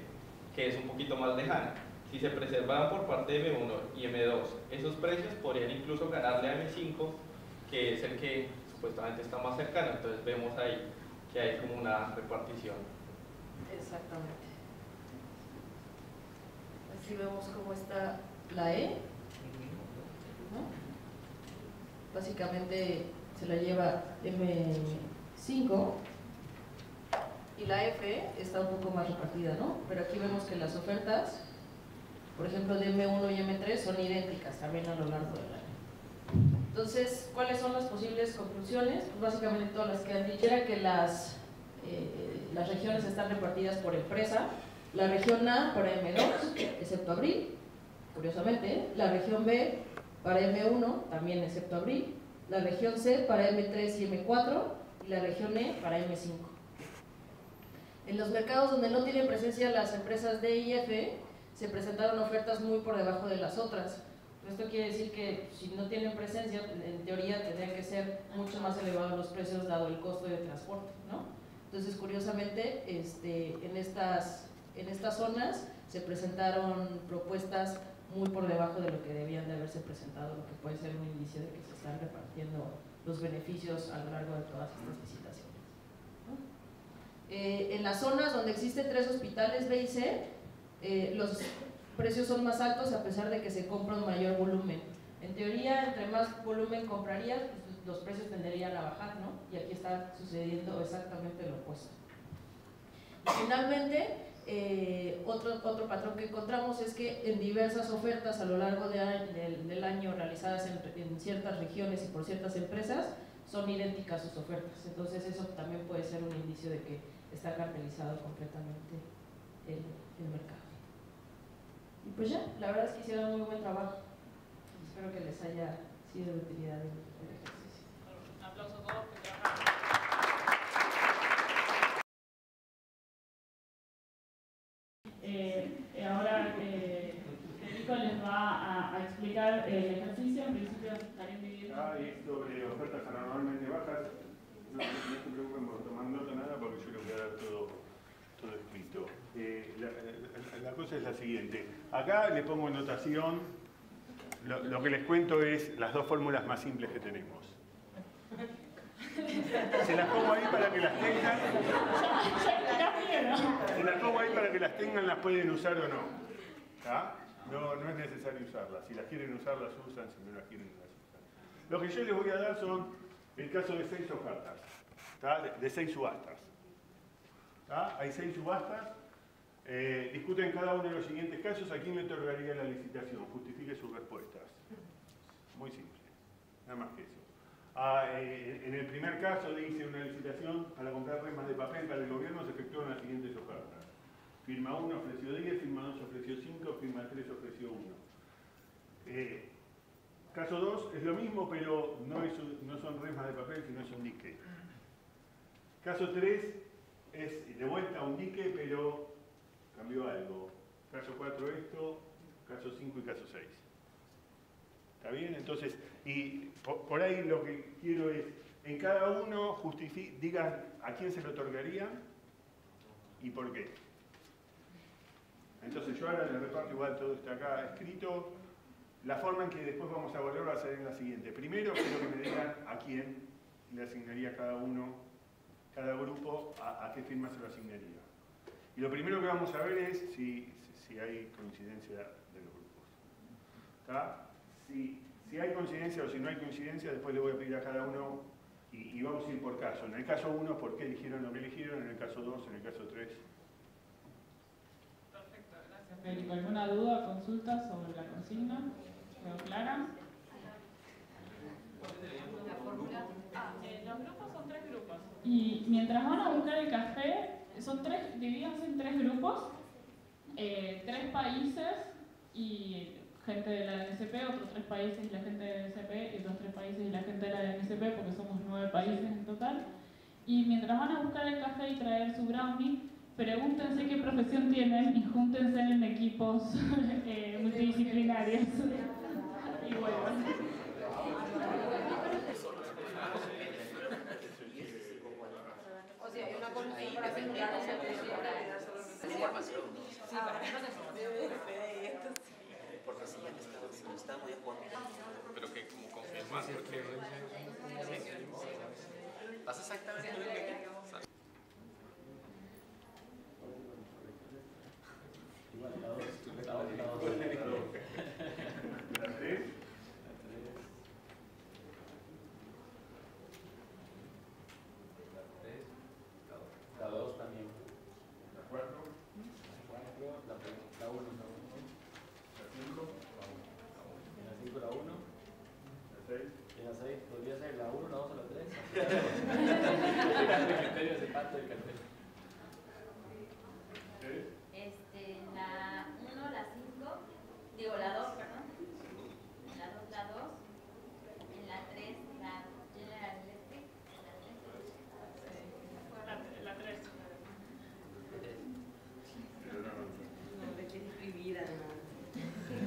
que es un poquito más lejana. Si se preservaban por parte de M1 y M2, esos precios podrían incluso ganarle a M5, que es el que supuestamente está más cercano. Entonces vemos ahí que hay como una repartición. Exactamente. Así vemos cómo está la E, ¿no? Básicamente se la lleva M5 y la F está un poco más repartida, ¿no? Pero aquí vemos que las ofertas, por ejemplo, de M1 y M3 son idénticas también a lo largo del año. Entonces, ¿cuáles son las posibles conclusiones? Pues básicamente todas las que han dicho era que las regiones están repartidas por empresa. La región A para M2, excepto abril, curiosamente. La región B para M1, también excepto abril. La región C para M3 y M4. Y la región E para M5. En los mercados donde no tienen presencia las empresas D y F, se presentaron ofertas muy por debajo de las otras. Esto quiere decir que si no tienen presencia, en teoría tendrían que ser mucho más elevados los precios dado el costo de transporte, ¿no? Entonces, curiosamente, en estas zonas se presentaron propuestas muy por debajo de lo que debían de haberse presentado, lo que puede ser un indicio de que se están repartiendo los beneficios a lo largo de todas estas licitaciones, ¿no? En las zonas donde existen 3 hospitales B y C, los precios son más altos a pesar de que se compra un mayor volumen. En teoría, entre más volumen comprarías, pues los precios tenderían a bajar, ¿no? Y aquí está sucediendo exactamente lo opuesto. Y finalmente, otro patrón que encontramos es que en diversas ofertas a lo largo del año realizadas en ciertas regiones y por ciertas empresas, son idénticas sus ofertas. Entonces eso también puede ser un indicio de que está cartelizado completamente el mercado. Y pues ya, la verdad es que hicieron muy buen trabajo. Espero que les haya sido de utilidad el ejercicio. Un aplauso a todos que trabajaron. Ahora Federico les va a explicar el ejercicio. En principio estarían dividiendo. Y sobre ofertas anormalmente bajas, no se preocupen por tomar nota nada porque yo les voy a dar todo escrito. La cosa es la siguiente. Acá le pongo en notación, lo que les cuento es las dos fórmulas más simples que tenemos. Se las pongo ahí para que las tengan. Se las pongo ahí para que las tengan, las pueden usar o no. ¿Tá? No es necesario usarlas. Si las quieren usar, las usan. Si no las quieren, no las usan. Lo que yo les voy a dar son el caso de 6 ofertas. ¿Tá? De 6 subastas. ¿Tá? Hay 6 subastas. Discuten cada uno de los siguientes casos. ¿A quién le otorgaría la licitación? Justifique sus respuestas. Muy simple. Nada más que eso. En el primer caso dice una licitación para comprar remas de papel para el gobierno, se efectuaron las siguientes ofertas. Firma 1 ofreció 10, firma 2 ofreció 5, firma 3 ofreció 1. Caso 2 es lo mismo, pero no son remas de papel, sino es un dique. Caso 3 es de vuelta un dique, pero cambió algo. Caso 4 esto, caso 5 y caso 6. ¿Está bien? Entonces, y por ahí lo que quiero es, en cada uno digan a quién se le otorgaría y por qué. Entonces yo ahora les reparto igual todo está acá escrito. La forma en que después vamos a volver va a ser en la siguiente. Primero quiero que me digan a quién le asignaría cada uno cada grupo a qué firma se lo asignaría. Y lo primero que vamos a ver es si hay coincidencia de los grupos. ¿Está? Si hay coincidencia o si no hay coincidencia, después le voy a pedir a cada uno y vamos a ir por caso. En el caso 1, por qué eligieron lo que eligieron, en el caso 2, en el caso 3. Perfecto, gracias Federico. ¿Alguna duda o consulta sobre la consigna? ¿Quedó clara? Los grupos son 3 grupos. Y mientras van a buscar el café, divídense en 3 grupos, 3 países y gente de la DNSP, otros 3 países y la gente de la DNSP, y otros 3 países y la gente de la DNSP, porque somos 9 países en total. Y mientras van a buscar el café y traer su brownie, pregúntense qué profesión tienen y júntense en equipos multidisciplinarios. Y vuelvan. O sea, hay una comisión para asegurar esa información. Sí, para que no se porque si ya no está muy a fondo. Pero que como confirmar, porque pasa exactamente lo mismo. Igual, la 2. ¿La 3? La 2 también. ¿La 4? La 1. La 5. En la 5 la 1. ¿La 6? En la 6 podría ser la 1, la 2 o la 3. El criterio de parte del cartel. La 1, la 5, digo la 2, perdón. En la 2, la 2. En la 3, la General Electric. La 3. No le quiere escribir además.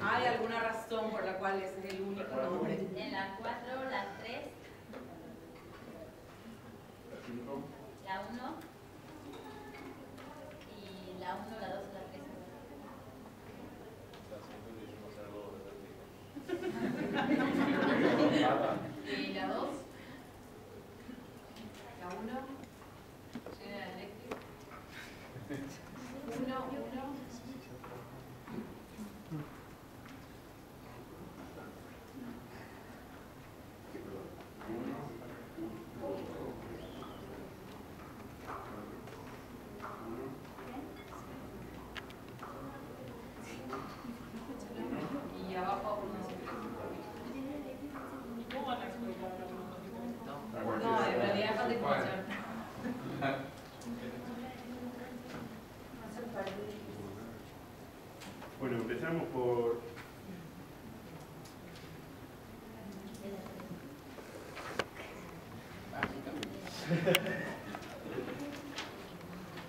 ¿Hay alguna razón por la cual ese es el único nombre? En la 4, la 3. ¿La 5? La 1. Y la 1, la 2, la 3. Y la 2. La 1. General Electric. 1, 1. Y abajo ¿Cómo van a explicar los grupos? no, en realidad falta información. Bueno, empezamos por...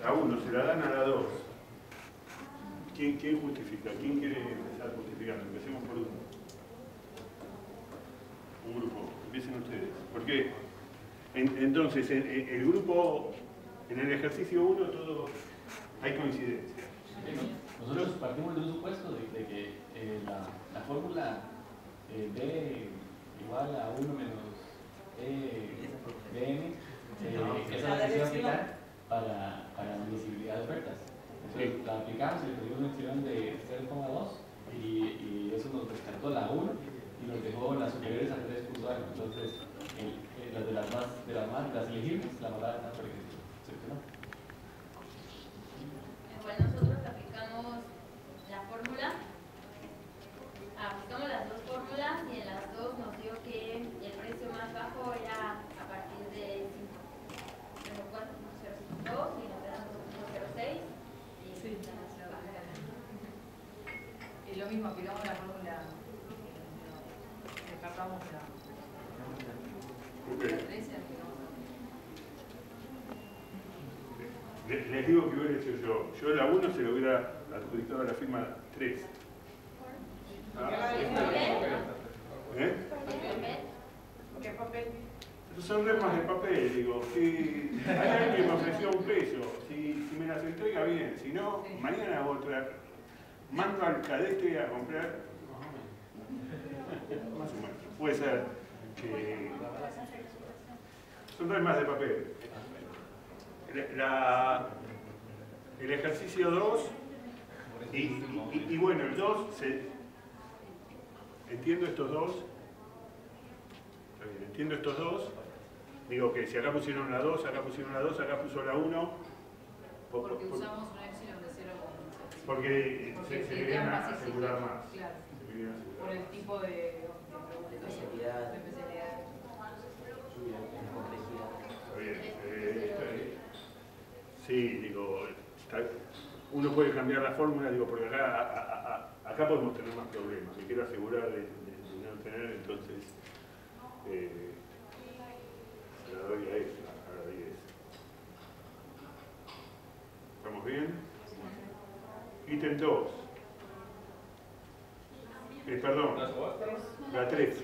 La 1, se la dan a la 2. ¿Quién justifica? ¿Quién quiere empezar justificando? Empecemos por uno. Un grupo. Empiecen ustedes. Porque entonces, el grupo, en el ejercicio 1, todo hay coincidencia. Nosotros partimos de un supuesto de que la fórmula B igual a 1 menos Bn, esa es la que se va a aplicar para la admisibilidad de ofertas. Entonces la aplicamos y le pedimos una epsilon de 0,2 y eso nos descartó la 1 y nos dejó las superiores a 3 puntos algo. Entonces las elegibles, la más barata por ejemplo, ¿cierto? Bueno, nosotros aplicamos la fórmula, aplicamos las 2 fórmulas y en las 2 nos dio que el precio más bajo era a partir de 5.4.02 y nos dan 2.06 y Sí. la baja era Y lo mismo, aplicamos la fórmula, descartamos Ok. la 13. Les digo que hubiera hecho yo. Yo la 1 se lo hubiera adjudicado a la firma 3. ¿Eh? ¿Qué papel? Son remas de papel, digo. Si hay alguien que me ofreció un peso, si me las entrega bien, si no, mañana hago otra. Mando al cadete a comprar. Más o menos. Puede ser que son remas de papel. el ejercicio 2, y bueno, el 2, entiendo estos dos, digo que si acá pusieron la 2, acá pusieron la 2, acá puso la 1, porque usamos un epsilon de 0,1. Porque se querían asegurar más. Claro. Por el tipo de especialidad. Está bien. Sí, digo, uno puede cambiar la fórmula, digo, porque acá podemos tener más problemas. Me quiero asegurar de no tener, entonces la doy a esa, a la 10. ¿Estamos bien? Ítem 2. Perdón, la 3.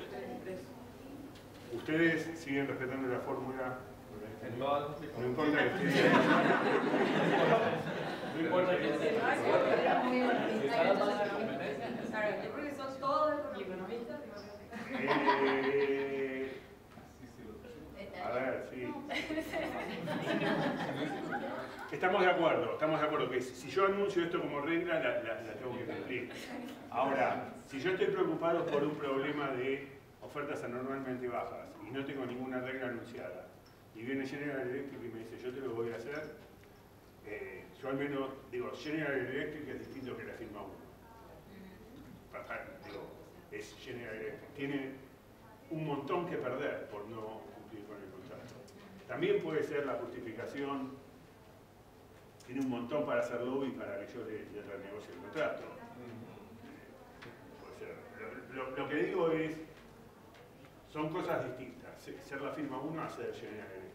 ¿Ustedes siguen respetando la fórmula? No importa que esté. No importa que esté. Yo creo que son todos economistas. A ver, sí. Estamos de acuerdo que si yo anuncio esto como regla, la tengo que cumplir. Ahora, si yo estoy preocupado por un problema de ofertas anormalmente bajas y no tengo ninguna regla anunciada, y viene General Electric y me dice, yo te lo voy a hacer, yo al menos digo, General Electric es distinto que la firma 1. Digo, es General Electric. Tiene un montón que perder por no cumplir con el contrato. También puede ser la justificación, tiene un montón para hacer lobby para que yo le renegocie el contrato. Puede ser. Lo que digo es, son cosas distintas. Ser la firma 1 a ser General Electric.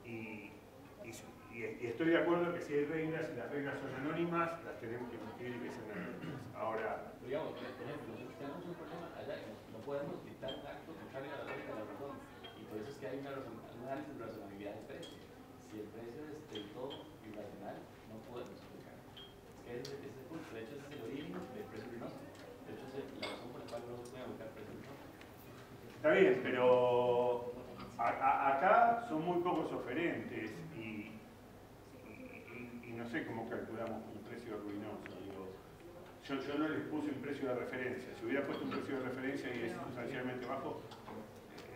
Y estoy de acuerdo que si hay reglas y las reglas son anónimas, las tenemos que cumplir y que sean anónimas. Ahora, digamos, por ejemplo, nosotros tenemos un problema allá, no podemos dictar un acto contrario a la lógica de la razón. Y por eso es que hay un análisis de razonabilidad del precio. Si el precio es del todo irracional, no podemos aplicar. Es que ese es el punto. De hecho, ese es el origen del precio pronóstico. De hecho, esa es la razón por la cual no se puede aplicar precio pronóstico. Está bien, pero acá son muy pocos oferentes y no sé cómo calculamos un precio ruinoso. Digo, yo no les puse un precio de referencia. Si hubiera puesto un precio de referencia y es sustancialmente bajo,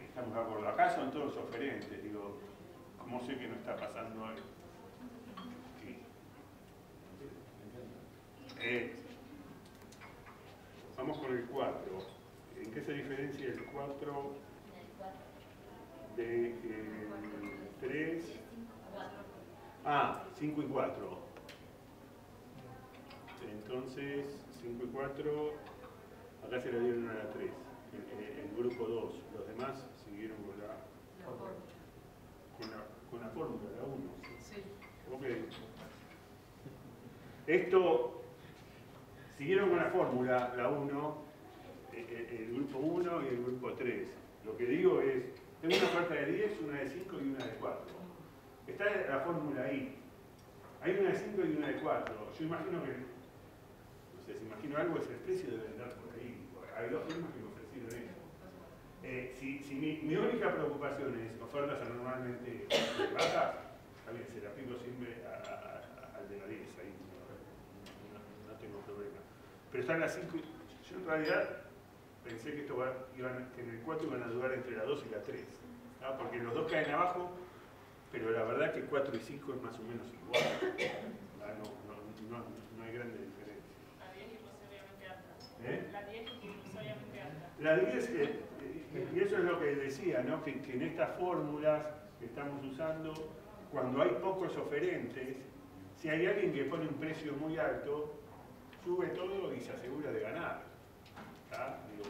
estamos de acuerdo. Acá son todos oferentes. Digo, ¿cómo sé que no está pasando algo? Sí. Vamos con el 4. ¿En qué se diferencia el 4 del 3? 5 y 4. Entonces, 5 y 4, acá se le dieron a la 3, el grupo 2. Los demás siguieron con la fórmula, la 1. Sí. Ok. Esto, siguieron con la fórmula, la 1, el grupo 1 y el grupo 3. Lo que digo es, tengo una oferta de 10, una de 5 y una de 4. Está la fórmula ahí. Hay una de 5 y una de 4. Yo imagino que, no sé, si imagino algo, es el precio de vender por ahí. Hay dos firmas que me ofrecieron eso. Si mi única preocupación es ofertas anormalmente bajas, está bien, se la aplico siempre al de la 10, ahí no tengo problema. Pero están las 5 y... Yo en realidad pensé que que en el 4 iban a durar entre la 2 y la 3. ¿No? Porque los dos caen abajo, pero la verdad que 4 y 5 es más o menos igual. No hay grande diferencia. La 10 irrisoriamente alta. La 10 irrisoriamente alta. La 10, y eso es lo que decía, ¿no? Que en estas fórmulas que estamos usando, cuando hay pocos oferentes, si hay alguien que pone un precio muy alto, sube todo y se asegura de ganar. Digo,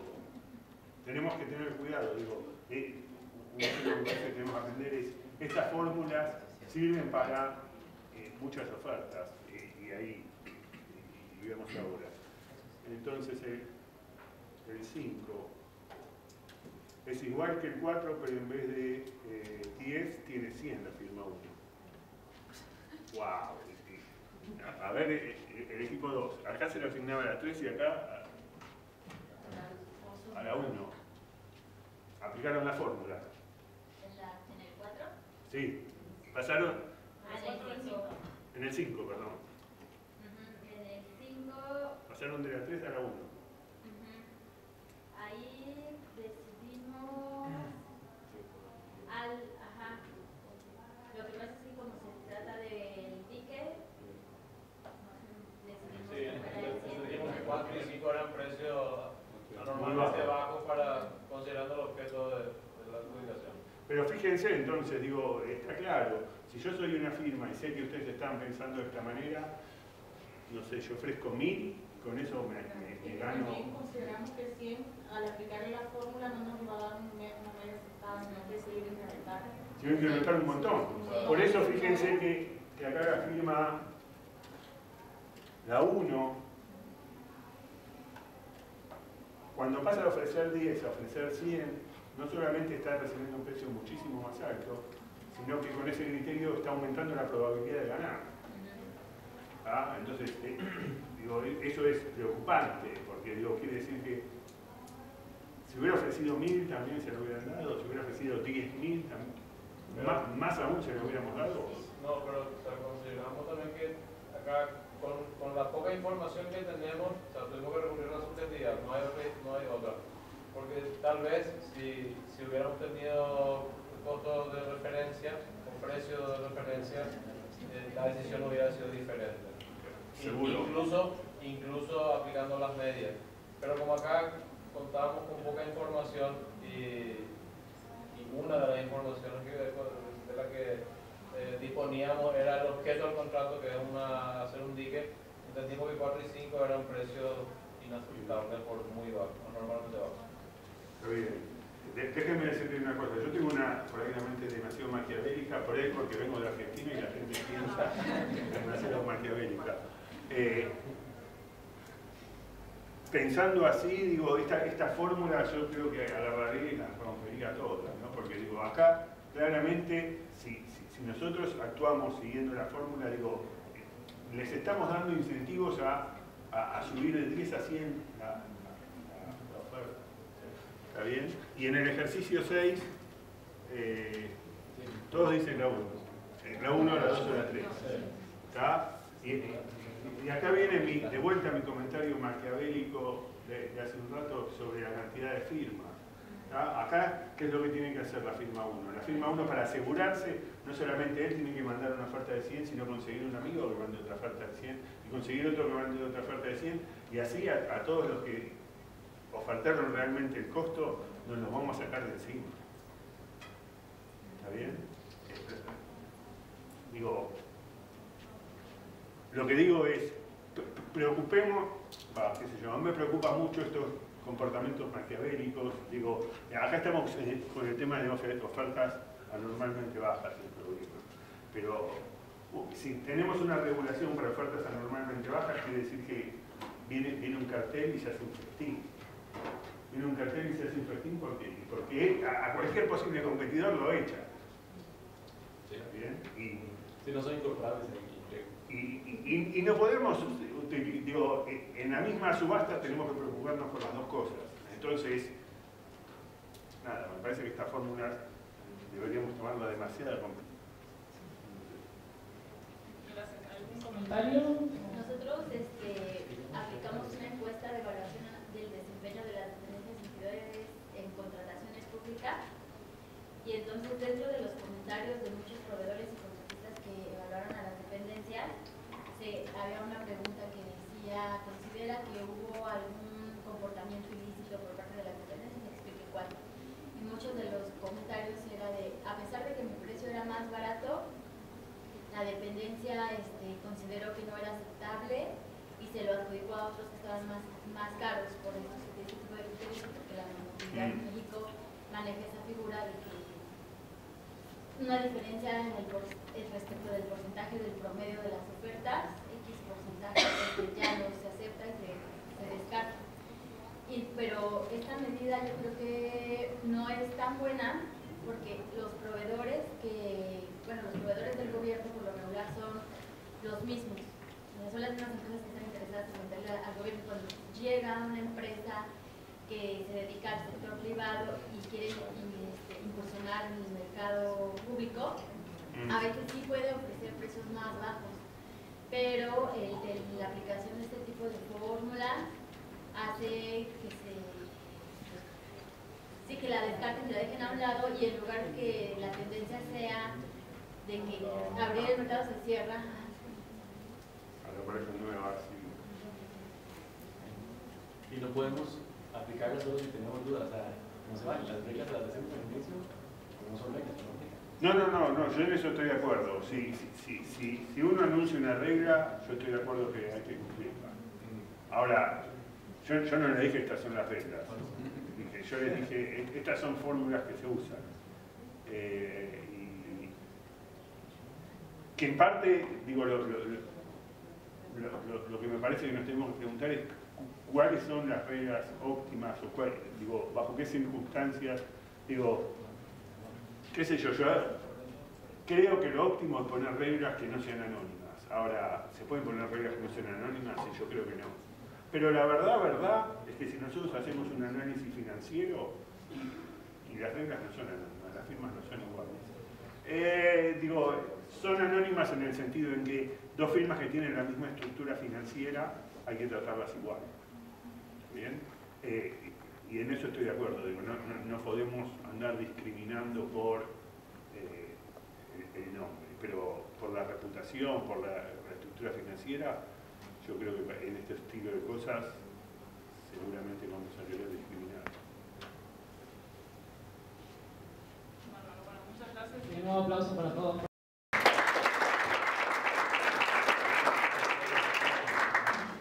tenemos que tener cuidado. Digo, una cosa que tenemos que aprender es estas fórmulas sirven para muchas ofertas y ahí y vemos ahora. Entonces el 5 es igual que el 4, pero en vez de 10 tiene 100 la firma 1. ¡Wow! A ver, el equipo 2. Acá se le asignaba a la 3 y acá a la 1. Aplicaron la fórmula. ¿En el 4? Sí. Pasaron En el 5. en el 5, perdón. En el 5. Pasaron de la 3 a la 1. Ahí decidimos ajá. Lo que pasa es que como se trata del ticket, decidimos que 4 y 5 eran precios anormalmente bajos para considerando el objeto de la adjudicación. Pero fíjense entonces, digo, está claro, si yo soy una firma y sé que ustedes están pensando de esta manera, no sé, yo ofrezco 1000, con eso me gano. También consideramos que 100, al aplicarle la fórmula, no nos va a dar un medio aceptado, sino que se iba a incrementar. Se va a incrementar un montón. Por eso fíjense que acá la firma, la 1, cuando pasa de ofrecer 10 a ofrecer 100, no solamente está recibiendo un precio muchísimo más alto, sino que con ese criterio está aumentando la probabilidad de ganar. ¿Ah? Entonces, digo, eso es preocupante, porque digo, quiere decir que si hubiera ofrecido 1000 también se lo hubieran dado, si hubiera ofrecido 10.000 también, más aún se lo hubiéramos dado. No, pero consideramos también que acá con la poca información que tenemos, tuvimos que recurrir a la subjetividad, no hay otra. Porque tal vez si hubiéramos tenido costos de referencia, con precios de referencia, la decisión hubiera sido diferente. Seguro. Incluso aplicando las medias. Pero como acá contábamos con poca información y una de las informaciones de la que disponíamos era el objeto del contrato, que es hacer un dique, entendimos que 4 y 5 eran precios inaceptables por muy bajos, normalmente bajos. Está bien. Déjenme decirle una cosa, yo tengo por ahí una mente demasiado maquiavélica, por ahí porque vengo de Argentina y la gente piensa demasiado maquiavélica. Pensando así, digo, esta fórmula yo creo que agarraría y la rompería toda, ¿no? Porque digo, acá claramente, si nosotros actuamos siguiendo la fórmula, digo, les estamos dando incentivos a subir de 10 a 100 la oferta. ¿Está bien? Y en el ejercicio 6, todos dicen la 1. La 1, la 2 o la 3. ¿Está? Y acá viene de vuelta mi comentario maquiavélico de hace un rato sobre la cantidad de firmas. ¿Está? Acá, ¿qué es lo que tiene que hacer la firma 1? La firma 1, para asegurarse, no solamente él tiene que mandar una oferta de 100, sino conseguir un amigo que mande otra oferta de 100, y conseguir otro que mande otra oferta de 100, y así a todos los que ofertaron realmente el costo, nos los vamos a sacar de encima. ¿Está bien? Digo, lo que digo es, preocupemos, qué sé yo, a mí me preocupa mucho estos comportamientos maquiavélicos. Digo, acá estamos con el tema de ofertas anormalmente bajas, el problema. Pero si tenemos una regulación para ofertas anormalmente bajas, quiere decir que viene un cartel y se hace un festín. Viene un cartel y se hace un festín porque a cualquier posible competidor lo echa. ¿Está bien? Si no son incorporables y no podemos, digo, en la misma subasta tenemos que preocuparnos por las dos cosas. Entonces, nada, me parece que esta fórmula deberíamos tomarla demasiado. ¿Algún comentario? Nosotros aplicamos una encuesta de evaluación del desempeño de las dependencias individuales en contrataciones públicas, y entonces dentro de los comentarios de muchos proveedores y contratistas que evaluaron a las dependencias, había una pregunta que decía: ¿considera que hubo algún comportamiento ilícito por parte de las dependencias? Me explique cuál. Y muchos de los comentarios era a pesar de que mi precio era más barato, la dependencia consideró que no era aceptable y se lo adjudicó a otros que estaban más caros por este tipo de criterios, porque la normatividad en México maneja esa figura de que una diferencia respecto del porcentaje del promedio de las ofertas, X porcentaje ya no se acepta y se descarta. Pero esta medida yo creo que no es tan buena, porque los proveedores los proveedores del gobierno por lo regular son los mismos. Son las mismas empresas que están interesadas en venderle al gobierno. Cuando llega una empresa que se dedica al sector privado y quiere incursionar en el mercado público, A veces sí puede ofrecer precios más bajos, pero la aplicación de este tipo de fórmula hace que la descarten y la dejen a un lado, y en lugar de que la tendencia sea de que abrir el mercado se cierra. Ahora parece nueva, sí. Y no podemos aplicarla solo si tenemos dudas, o sea, no se vale, las reglas las hacemos al inicio, no son reglas, no aplican. No, yo en eso estoy de acuerdo. Si uno anuncia una regla, yo estoy de acuerdo que hay que cumplirla. Ahora, yo no le dije estas son las reglas. Yo les dije, estas son fórmulas que se usan. Y que en parte, digo, lo que me parece que nos tenemos que preguntar es cuáles son las reglas óptimas, o digo, bajo qué circunstancias, digo, qué sé yo creo que lo óptimo es poner reglas que no sean anónimas. Ahora, ¿se pueden poner reglas que no sean anónimas? Sí, yo creo que no. Pero la verdad, es que si nosotros hacemos un análisis financiero, y las reglas no son anónimas, las firmas no son iguales. Digo, son anónimas en el sentido en que dos firmas que tienen la misma estructura financiera hay que tratarlas igual. ¿Bien? Y en eso estoy de acuerdo, digo, no podemos andar discriminando por el nombre, pero por la reputación, por la estructura financiera, yo creo que en este estilo de cosas seguramente vamos a querer discriminar. Bueno, muchas gracias. Un nuevo aplauso para todos.